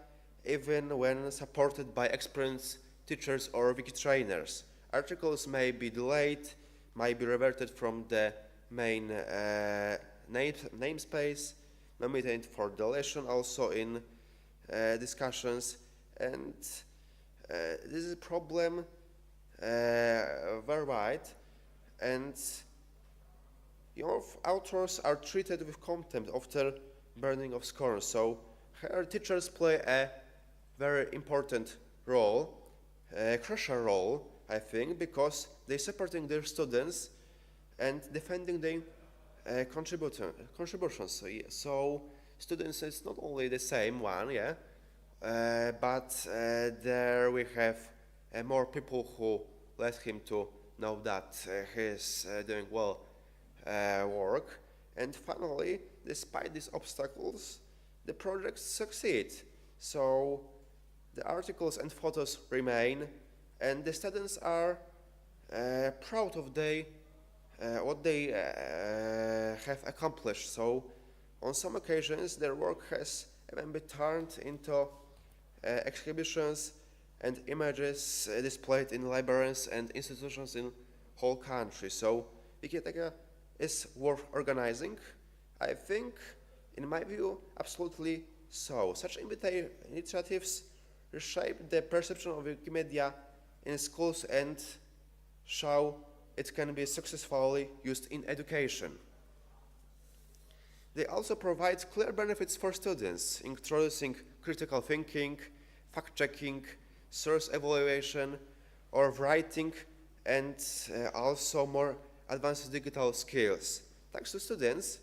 even when supported by experienced teachers or wiki trainers. Articles may be delayed, might be reverted from the main namespace, nominated for deletion also in discussions, and this is a problem very wide, and your authors are treated with contempt after burning of scorn. So here teachers play a very important role, a crucial role, I think, because they're supporting their students and defending their contributions. So students is not only the same one, yeah, but there we have more people who let him to know that he's doing well work, And finally, despite these obstacles, the projects succeed. So the articles and photos remain, and the students are proud of what they have accomplished. So on some occasions, their work has even been turned into exhibitions and images displayed in libraries and institutions in whole country. So Wikidata is worth organizing. I think, in my view, absolutely so. Such initiatives reshape the perception of Wikimedia in schools and show it can be successfully used in education. They also provide clear benefits for students, introducing critical thinking, fact-checking, source evaluation, or writing, and also more advanced digital skills. Thanks to students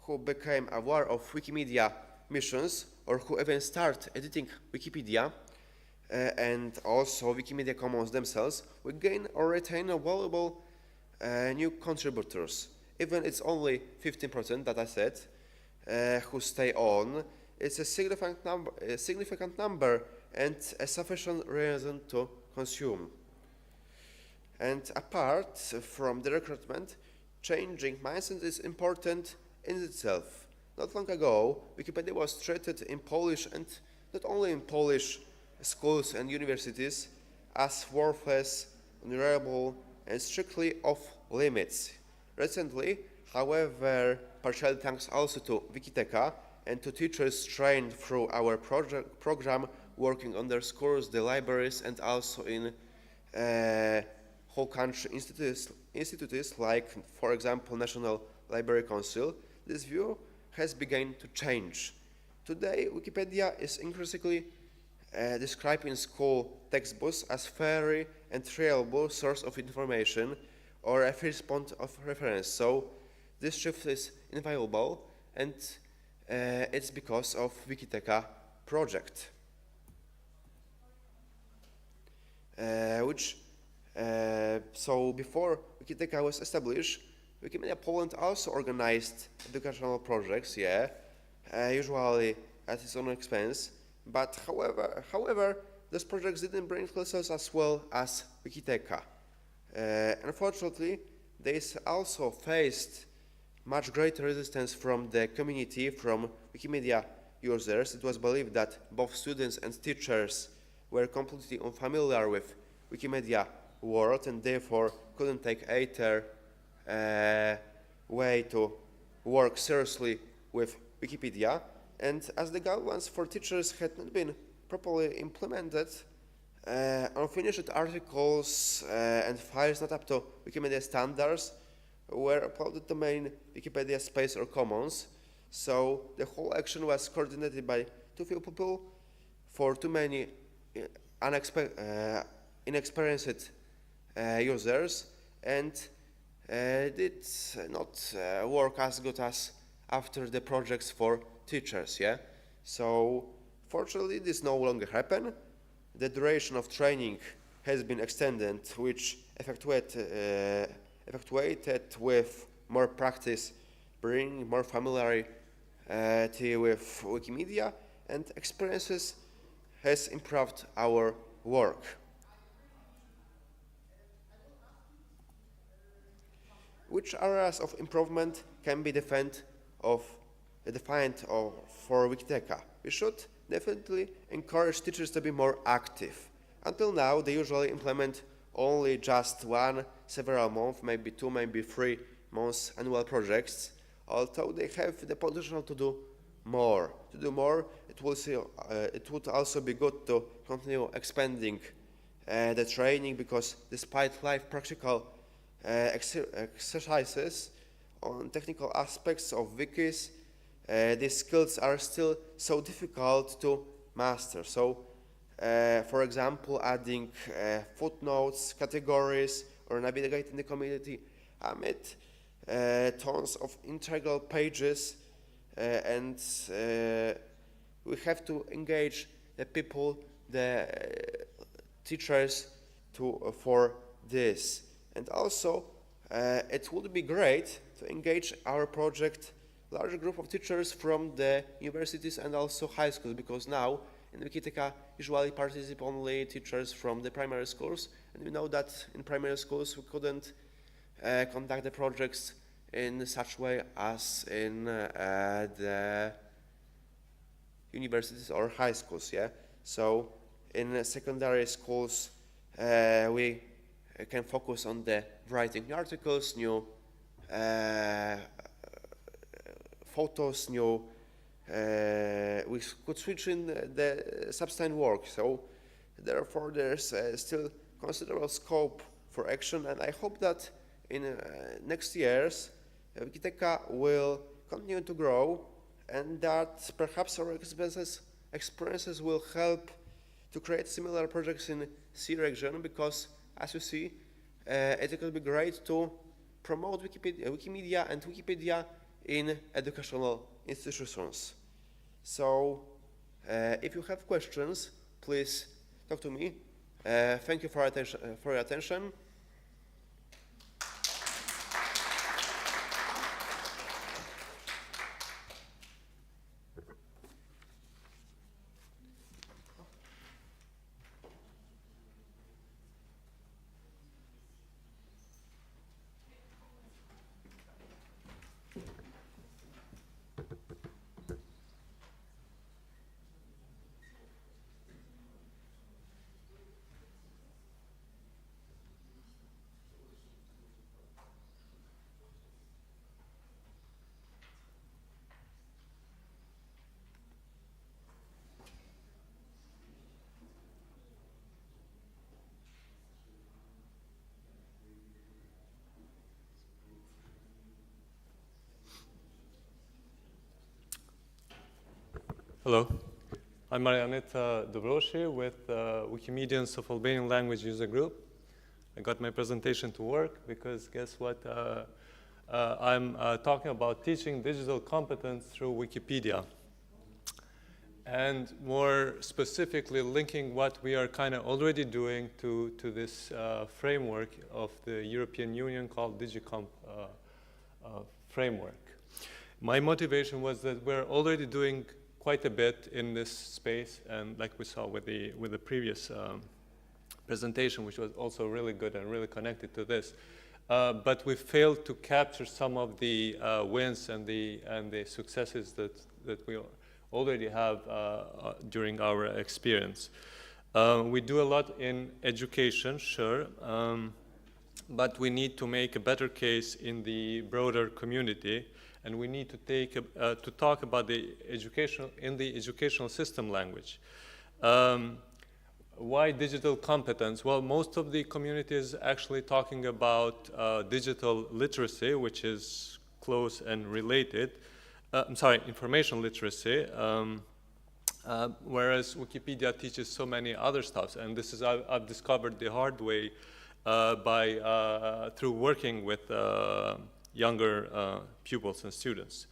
who became aware of Wikimedia missions or who even start editing Wikipedia and also Wikimedia Commons themselves, we gain or retain a valuable new contributors. Even it's only 15% that I said who stay on, it's a significant number and a sufficient reason to consume. And apart from the recruitment, changing mindset is important in itself. Not long ago, Wikipedia was treated in Polish and not only in Polish schools and universities as worthless, unreliable, and strictly off limits. Recently, however, partially thanks also to Wikiteka and to teachers trained through our program working on their schools, the libraries, and also in whole country institutes like, for example, National Library Council, this view has begun to change. Today, Wikipedia is increasingly described in school textbooks as fair and reliable source of information or a first point of reference. So this shift is invaluable, and it's because of Wikiteka project, so before Wikiteka was established, Wikimedia Poland also organized educational projects, usually at its own expense. But however, those projects didn't bring results as well as Wikiteka. Unfortunately, they also faced much greater resistance from the community, from Wikimedia users. It was believed that both students and teachers were completely unfamiliar with Wikimedia world and therefore couldn't take either way to work seriously with Wikipedia. And as the guidelines for teachers had not been properly implemented, unfinished articles and files not up to Wikimedia standards were uploaded to main Wikipedia space or commons. So the whole action was coordinated by too few people for too many inexperienced users, and did not work as good as after the projects for teachers. So fortunately this no longer happen. The duration of training has been extended, which effectuated with more practice, bring more familiarity with Wikimedia, and experiences has improved our work. Which areas of improvement can be defined for Wikiteka? We should definitely encourage teachers to be more active. Until now, they usually implement only just one, several months, maybe 2, maybe 3 months annual projects, although they have the potential to do more. To do more, it would also be good to continue expanding the training, because despite live practical exercises on technical aspects of wikis, these skills are still so difficult to master. So, for example, adding footnotes, categories, or navigating the community amid tons of integral pages, and we have to engage the people, the teachers, for this. And also, it would be great to engage our project larger group of teachers from the universities and also high schools, because now in Wikidata usually participate only teachers from the primary schools, and we know that in primary schools we couldn't conduct the projects in such way as in the universities or high schools. Yeah, so in secondary schools we can focus on the writing new articles, new photos, new we could switch in the substantive work. So therefore there's still considerable scope for action, and I hope that in next years Wikidata will continue to grow, and that perhaps our experiences will help to create similar projects in CEE region, because as you see it could be great to promote Wikimedia and Wikipedia in educational institutions. So if you have questions, please talk to me. Thank you for your attention. Hello, I'm Marianeta Dobroshi with Wikimedians of Albanian Language User Group. I got my presentation to work because guess what? I'm talking about teaching digital competence through Wikipedia. And more specifically linking what we are kind of already doing to this framework of the European Union called DigiComp framework. My motivation was that we're already doing quite a bit in this space, and like we saw with the previous presentation, which was also really good and really connected to this, but we failed to capture some of the wins and the successes that we already have during our experience. We do a lot in education, sure, but we need to make a better case in the broader community. And we need to talk about the educational system language. Why digital competence? Well, most of the community is actually talking about digital literacy, which is close and related. Information literacy, whereas Wikipedia teaches so many other stuff. And this is I've discovered the hard way through working with younger pupils and students.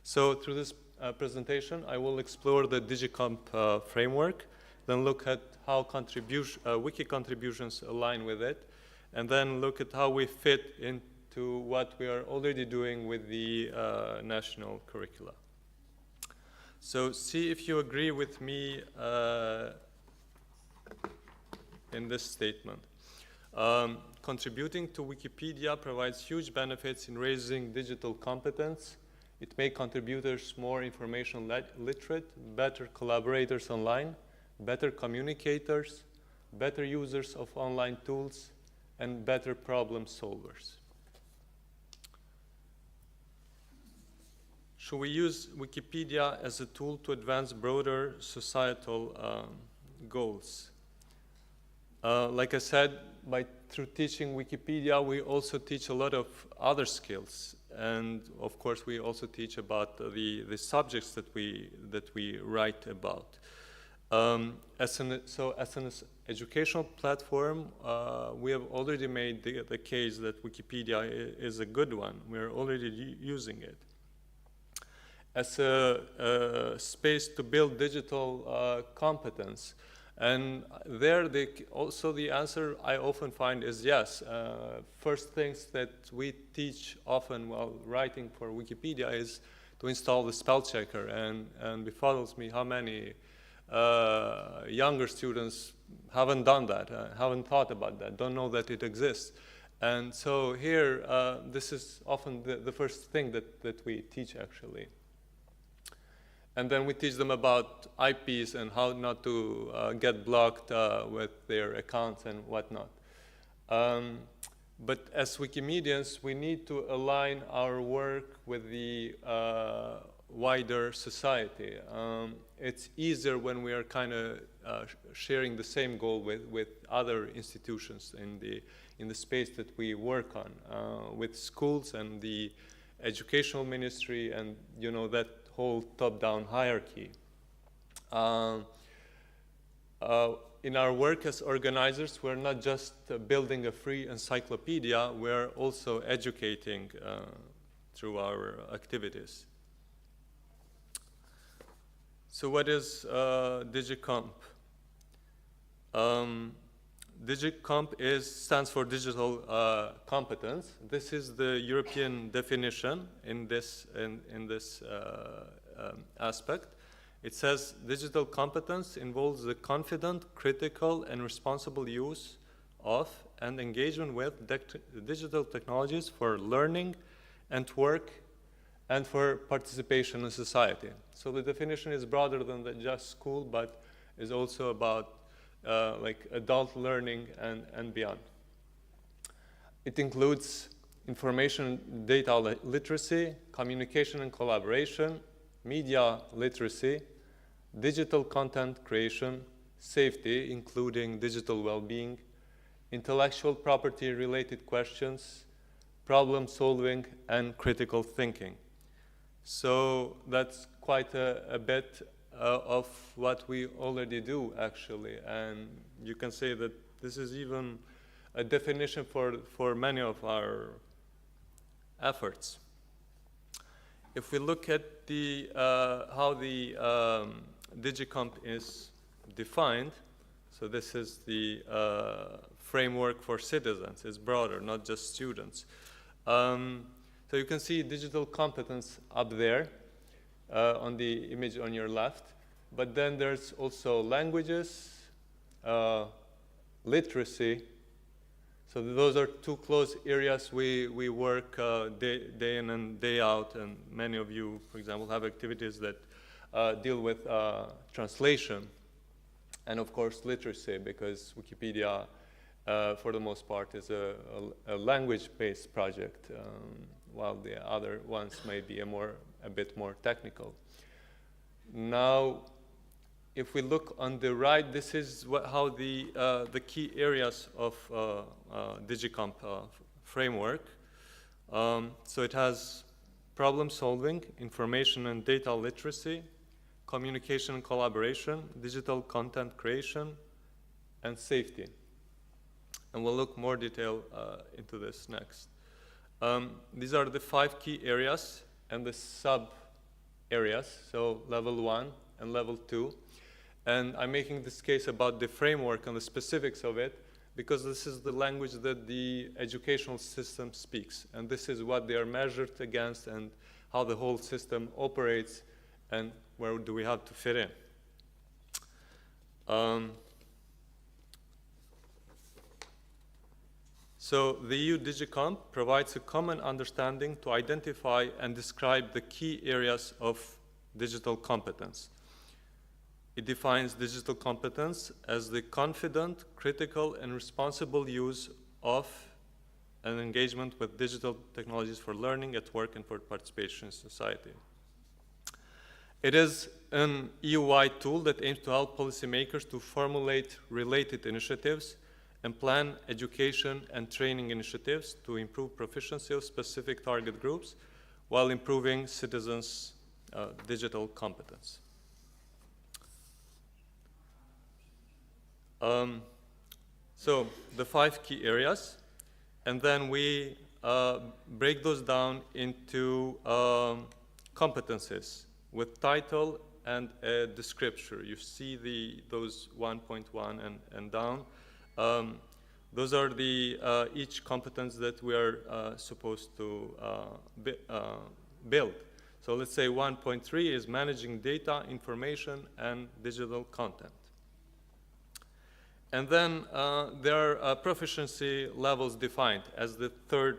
So through this presentation, I will explore the DigiComp framework, then look at how wiki contributions align with it, and then look at how we fit into what we are already doing with the national curricula. So see if you agree with me in this statement. Contributing to Wikipedia provides huge benefits in raising digital competence. It makes contributors more information literate, better collaborators online, better communicators, better users of online tools, and better problem solvers. Should we use Wikipedia as a tool to advance broader societal goals? Like I said, through teaching Wikipedia, we also teach a lot of other skills, and of course, we also teach about the subjects that we write about. As an educational platform, we have already made the case that Wikipedia is a good one. We're already using it. As a space to build digital competence, And there, also the answer I often find is yes. First things that we teach often while writing for Wikipedia is to install the spell checker, and befuddles me how many younger students haven't done that, haven't thought about that, don't know that it exists. And so here, this is often the first thing that we teach, actually. And then we teach them about IPs and how not to get blocked with their accounts and whatnot. But as Wikimedians, we need to align our work with the wider society. It's easier when we are kind of sharing the same goal with other institutions in the space that we work on, with schools and the educational ministry, and that whole top-down hierarchy. In our work as organizers, we're not just building a free encyclopedia, we're also educating through our activities. So what is DigiComp? DigiComp stands for digital competence. This is the European definition in this aspect. It says digital competence involves the confident, critical, and responsible use of and engagement with digital technologies for learning and work and for participation in society. So the definition is broader than just school, but is also about like adult learning and beyond. It includes information data literacy, communication and collaboration, media literacy, digital content creation, safety, including digital well-being, intellectual property related questions, problem solving, and critical thinking. So that's quite a bit of what we already do, actually, and you can say that this is even a definition for many of our efforts. If we look at the how the DigiComp is defined, so this is the framework for citizens. It's broader, not just students. So you can see digital competence up there on the image on your left, but then there's also languages, literacy. So those are two close areas we work day in and day out, and many of you, for example, have activities that deal with translation, and of course literacy, because Wikipedia, for the most part, is a language-based project, while the other ones may be a bit more technical. Now, if we look on the right, this is how the key areas of DigiComp framework. So it has problem solving, information and data literacy, communication and collaboration, digital content creation, and safety. And we'll look more detail into this next. These are the 5 key areas and the sub areas, so level 1 and level 2. And I'm making this case about the framework and the specifics of it because this is the language that the educational system speaks. And this is what they are measured against and how the whole system operates and where do we have to fit in. So the EU DigiComp provides a common understanding to identify and describe the key areas of digital competence. It defines digital competence as the confident, critical, and responsible use of and engagement with digital technologies for learning at work and for participation in society. It is an EU-wide tool that aims to help policymakers to formulate related initiatives and plan education and training initiatives to improve proficiency of specific target groups while improving citizens' digital competence. So the 5 key areas, and then we break those down into competencies with title and a descriptor. You see those 1.1 and down. Those are the each competence that we are supposed to build. So let's say 1.3 is managing data, information, and digital content. And then there are proficiency levels defined as the third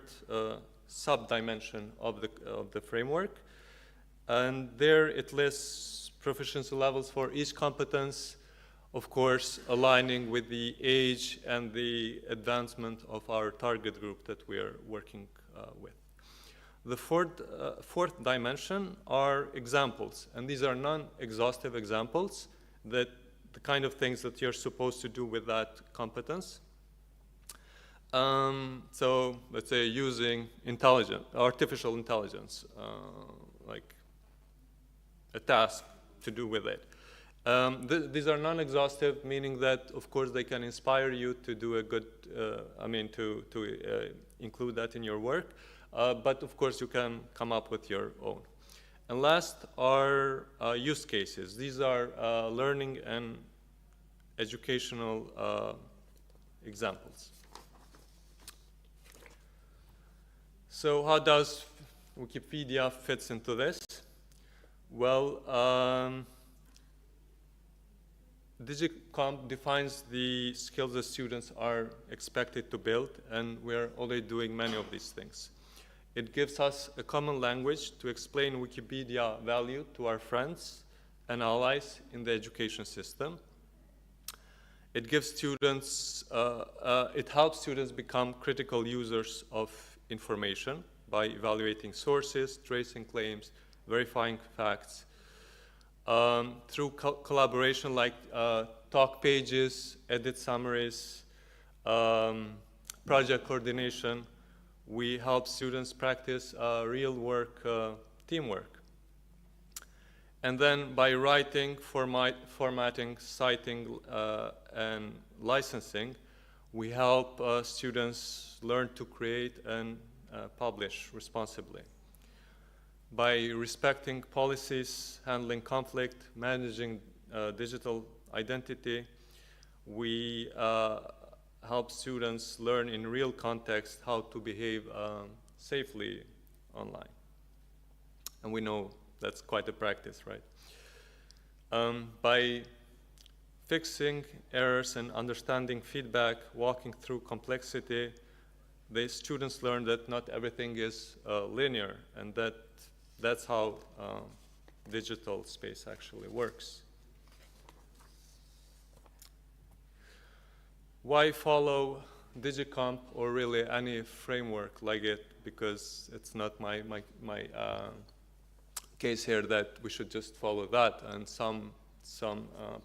sub-dimension of the framework. And there it lists proficiency levels for each competence, of course, aligning with the age and the advancement of our target group that we are working with. The fourth dimension are examples, and these are non-exhaustive examples, that the kind of things that you're supposed to do with that competence. So let's say using artificial intelligence, like a task to do with it. These are non-exhaustive, meaning that, of course, they can inspire you to do a good, to include that in your work. But, of course, you can come up with your own. And last are use cases. These are learning and educational examples. So how does Wikipedia fits into this? Well, DigiComp defines the skills that students are expected to build, and we're already doing many of these things. It gives us a common language to explain Wikipedia value to our friends and allies in the education system. It gives students, it helps students become critical users of information by evaluating sources, tracing claims, verifying facts. Through collaboration like talk pages, edit summaries, project coordination, we help students practice real work, teamwork. And then by writing, formatting, citing, and licensing, we help students learn to create and publish responsibly. By respecting policies, handling conflict, managing digital identity, we help students learn in real context how to behave safely online. And we know that's quite a practice, right? By fixing errors and understanding feedback, walking through complexity, the students learn that not everything is linear, and that's how digital space actually works. Why follow DigiComp or really any framework like it? Because it's not my case here that we should just follow that. And some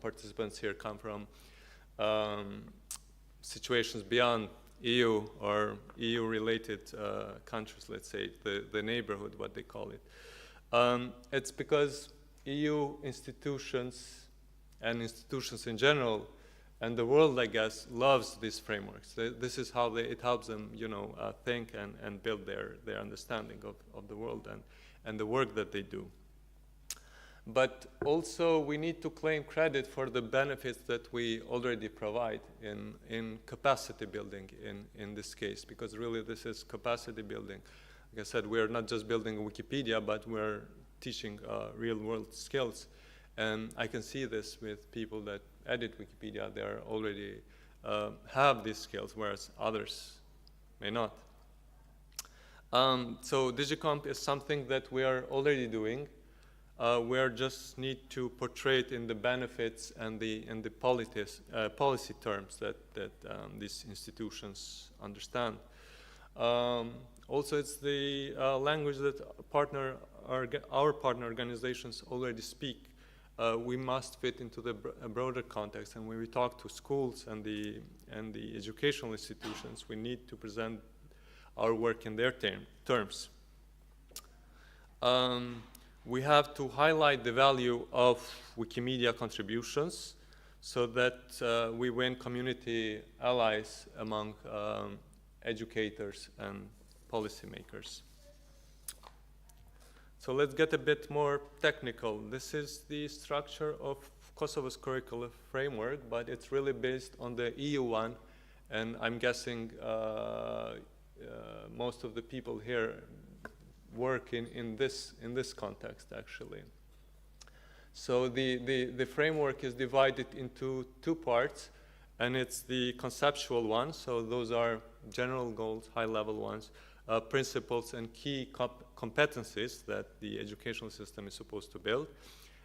participants here come from situations beyond EU or EU-related countries, let's say, the neighborhood, what they call it. It's because EU institutions and institutions in general and the world, I guess, loves these frameworks. This is how it helps them, think and build their understanding of the world and the work that they do. But also, we need to claim credit for the benefits that we already provide in capacity building in this case, because really this is capacity building. Like I said, we're not just building Wikipedia, but we're teaching real-world skills. And I can see this with people that edit Wikipedia. They already have these skills, whereas others may not. So DigiComp is something that we are already doing. We just need to portray it in the benefits and the policy terms that these institutions understand. Also, it's the language that our partner organizations already speak. We must fit into the broader context, and when we talk to schools and the educational institutions, we need to present our work in their terms. We have to highlight the value of Wikimedia contributions so that we win community allies among educators and policymakers. So let's get a bit more technical. This is the structure of Kosovo's curricular framework, but it's really based on the EU one, and I'm guessing most of the people here work in this context, actually. So the framework is divided into two parts, and it's the conceptual one, so those are general goals, high-level ones, principles and key competencies that the educational system is supposed to build.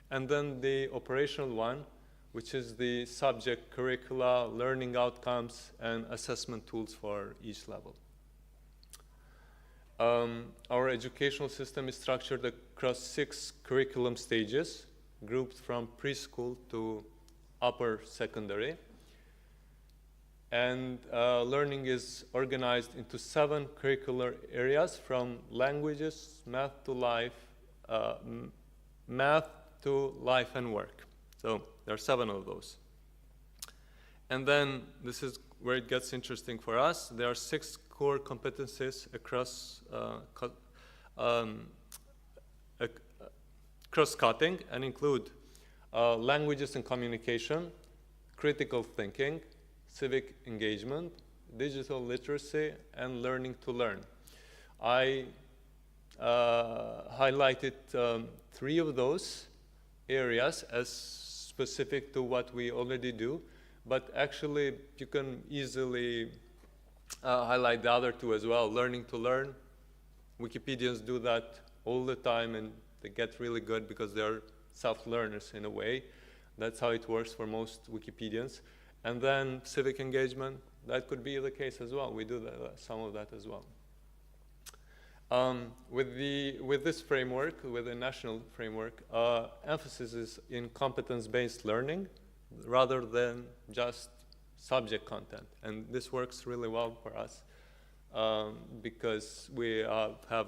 And then the operational one, which is the subject, curricula, learning outcomes, and assessment tools for each level. Our educational system is structured across 6 curriculum stages, grouped from preschool to upper secondary. And learning is organized into 7 curricular areas, from languages, math to life and work. So there are 7 of those. And then this is where it gets interesting for us. There are 6 core competencies across cross-cutting, and include languages and communication, critical thinking, civic engagement, digital literacy, and learning to learn. I highlighted 3 of those areas as specific to what we already do, but actually you can easily highlight the other 2 as well. Learning to learn, Wikipedians do that all the time, and they get really good because they're self-learners in a way. That's how it works for most Wikipedians. And then civic engagement, that could be the case as well. We do some of that as well. With this framework, with the national framework, emphasis is in competence-based learning rather than just subject content. And this works really well for us because we have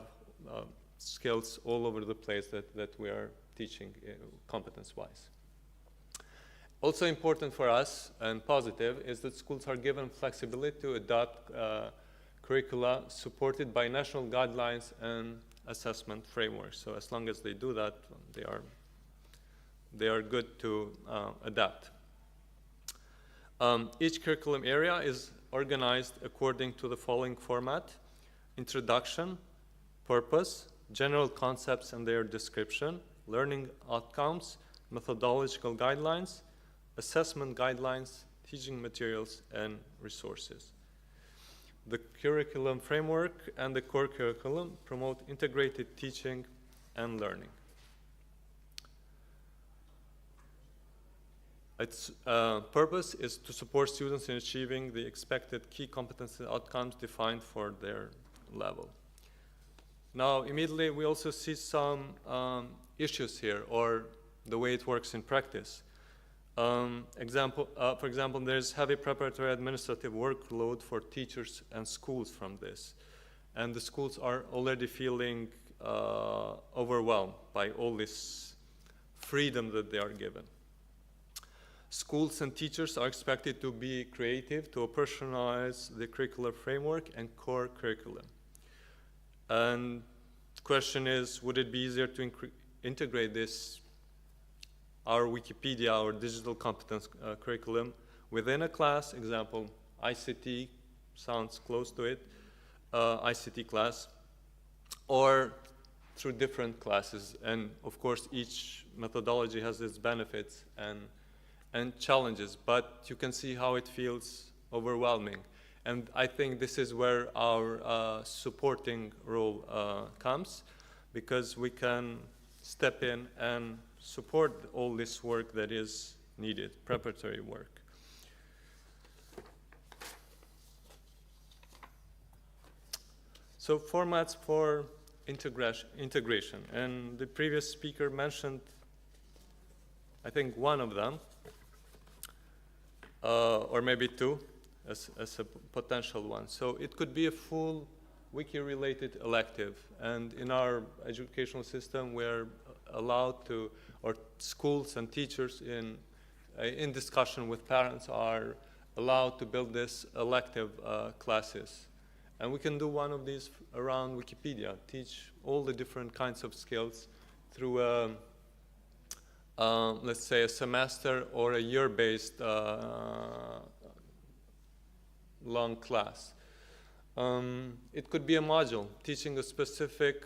skills all over the place that we are teaching competence-wise. Also important for us and positive is that schools are given flexibility to adopt curricula supported by national guidelines and assessment frameworks. So as long as they do that, they are good to adapt. Each curriculum area is organized according to the following format: introduction, purpose, general concepts and their description, learning outcomes, methodological guidelines, assessment guidelines, teaching materials, and resources. The curriculum framework and the core curriculum promote integrated teaching and learning. Its purpose is to support students in achieving the expected key competency outcomes defined for their level. Now, immediately, we also see some issues here, or the way it works in practice. For example, there's heavy preparatory administrative workload for teachers and schools from this. And the schools are already feeling overwhelmed by all this freedom that they are given. Schools and teachers are expected to be creative, to operationalize the curricular framework and core curriculum. And the question is, would it be easier to integrate this, our Wikipedia, our digital competence curriculum, within a class? Example, ICT sounds close to it, ICT class, or through different classes. And of course, each methodology has its benefits and challenges, but you can see how it feels overwhelming. And I think this is where our supporting role comes, because we can step in and support all this work that is needed, preparatory work. So formats for integration, and the previous speaker mentioned, I think, one of them, or maybe 2 as a potential one. So it could be a full wiki-related elective, and in our educational system we're allowed to, or schools and teachers in discussion with parents are allowed to build this elective classes. And we can do one of these around Wikipedia, teach all the different kinds of skills through let's say a semester or a year-based long class. It could be a module teaching a specific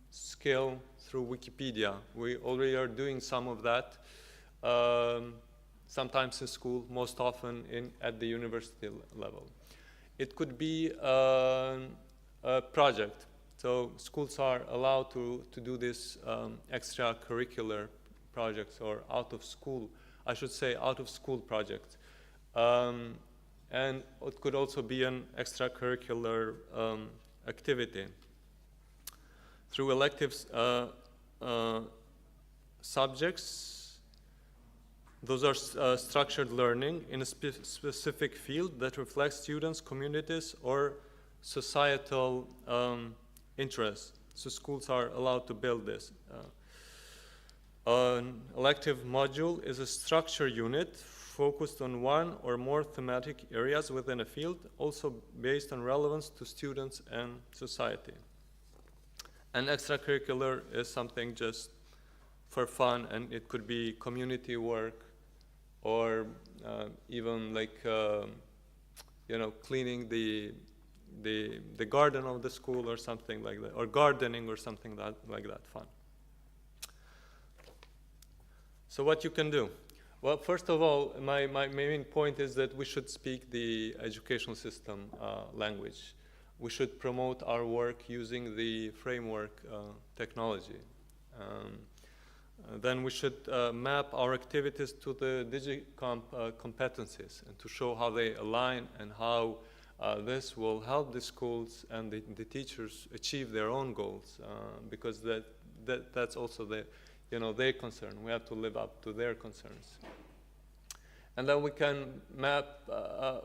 skill through Wikipedia. We already are doing some of that, sometimes in school, most often at the university level. It could be a project. So schools are allowed to do this extracurricular projects or out of school projects. And it could also be an extracurricular activity. Through elective subjects, those are structured learning in a specific field that reflects students, communities, or societal interests. So schools are allowed to build this. An elective module is a structure unit focused on one or more thematic areas within a field, also based on relevance to students and society. And extracurricular is something just for fun, and it could be community work, or even like you know, cleaning the garden of the school or something like that, or gardening or something like that fun. So what you can do? Well, first of all, my main point is that we should speak the educational system language. We should promote our work using the framework technology. Then we should map our activities to the DigiComp competencies and to show how they align and how this will help the schools and the teachers achieve their own goals, because that's also their concern. We have to live up to their concerns. And then we can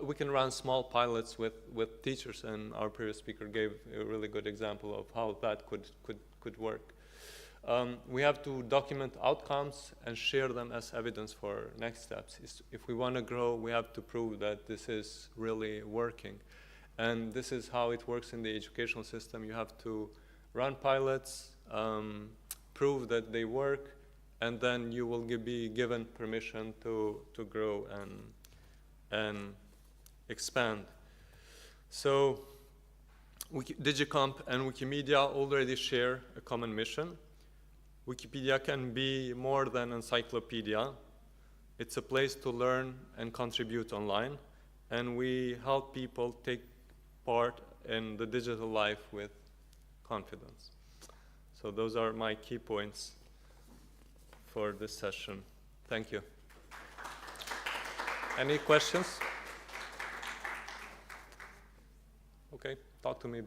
we can run small pilots with teachers, and our previous speaker gave a really good example of how that could work. We have to document outcomes and share them as evidence for next steps. If we want to grow, we have to prove that this is really working. And this is how it works in the educational system. You have to run pilots, prove that they work, and then you will be given permission to grow and expand. So DigiComp and Wikimedia already share a common mission. Wikipedia can be more than an encyclopedia. It's a place to learn and contribute online, and we help people take part in the digital life with confidence. So those are my key points for this session. Thank you. Any questions? Okay, talk to me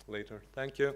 later. Thank you.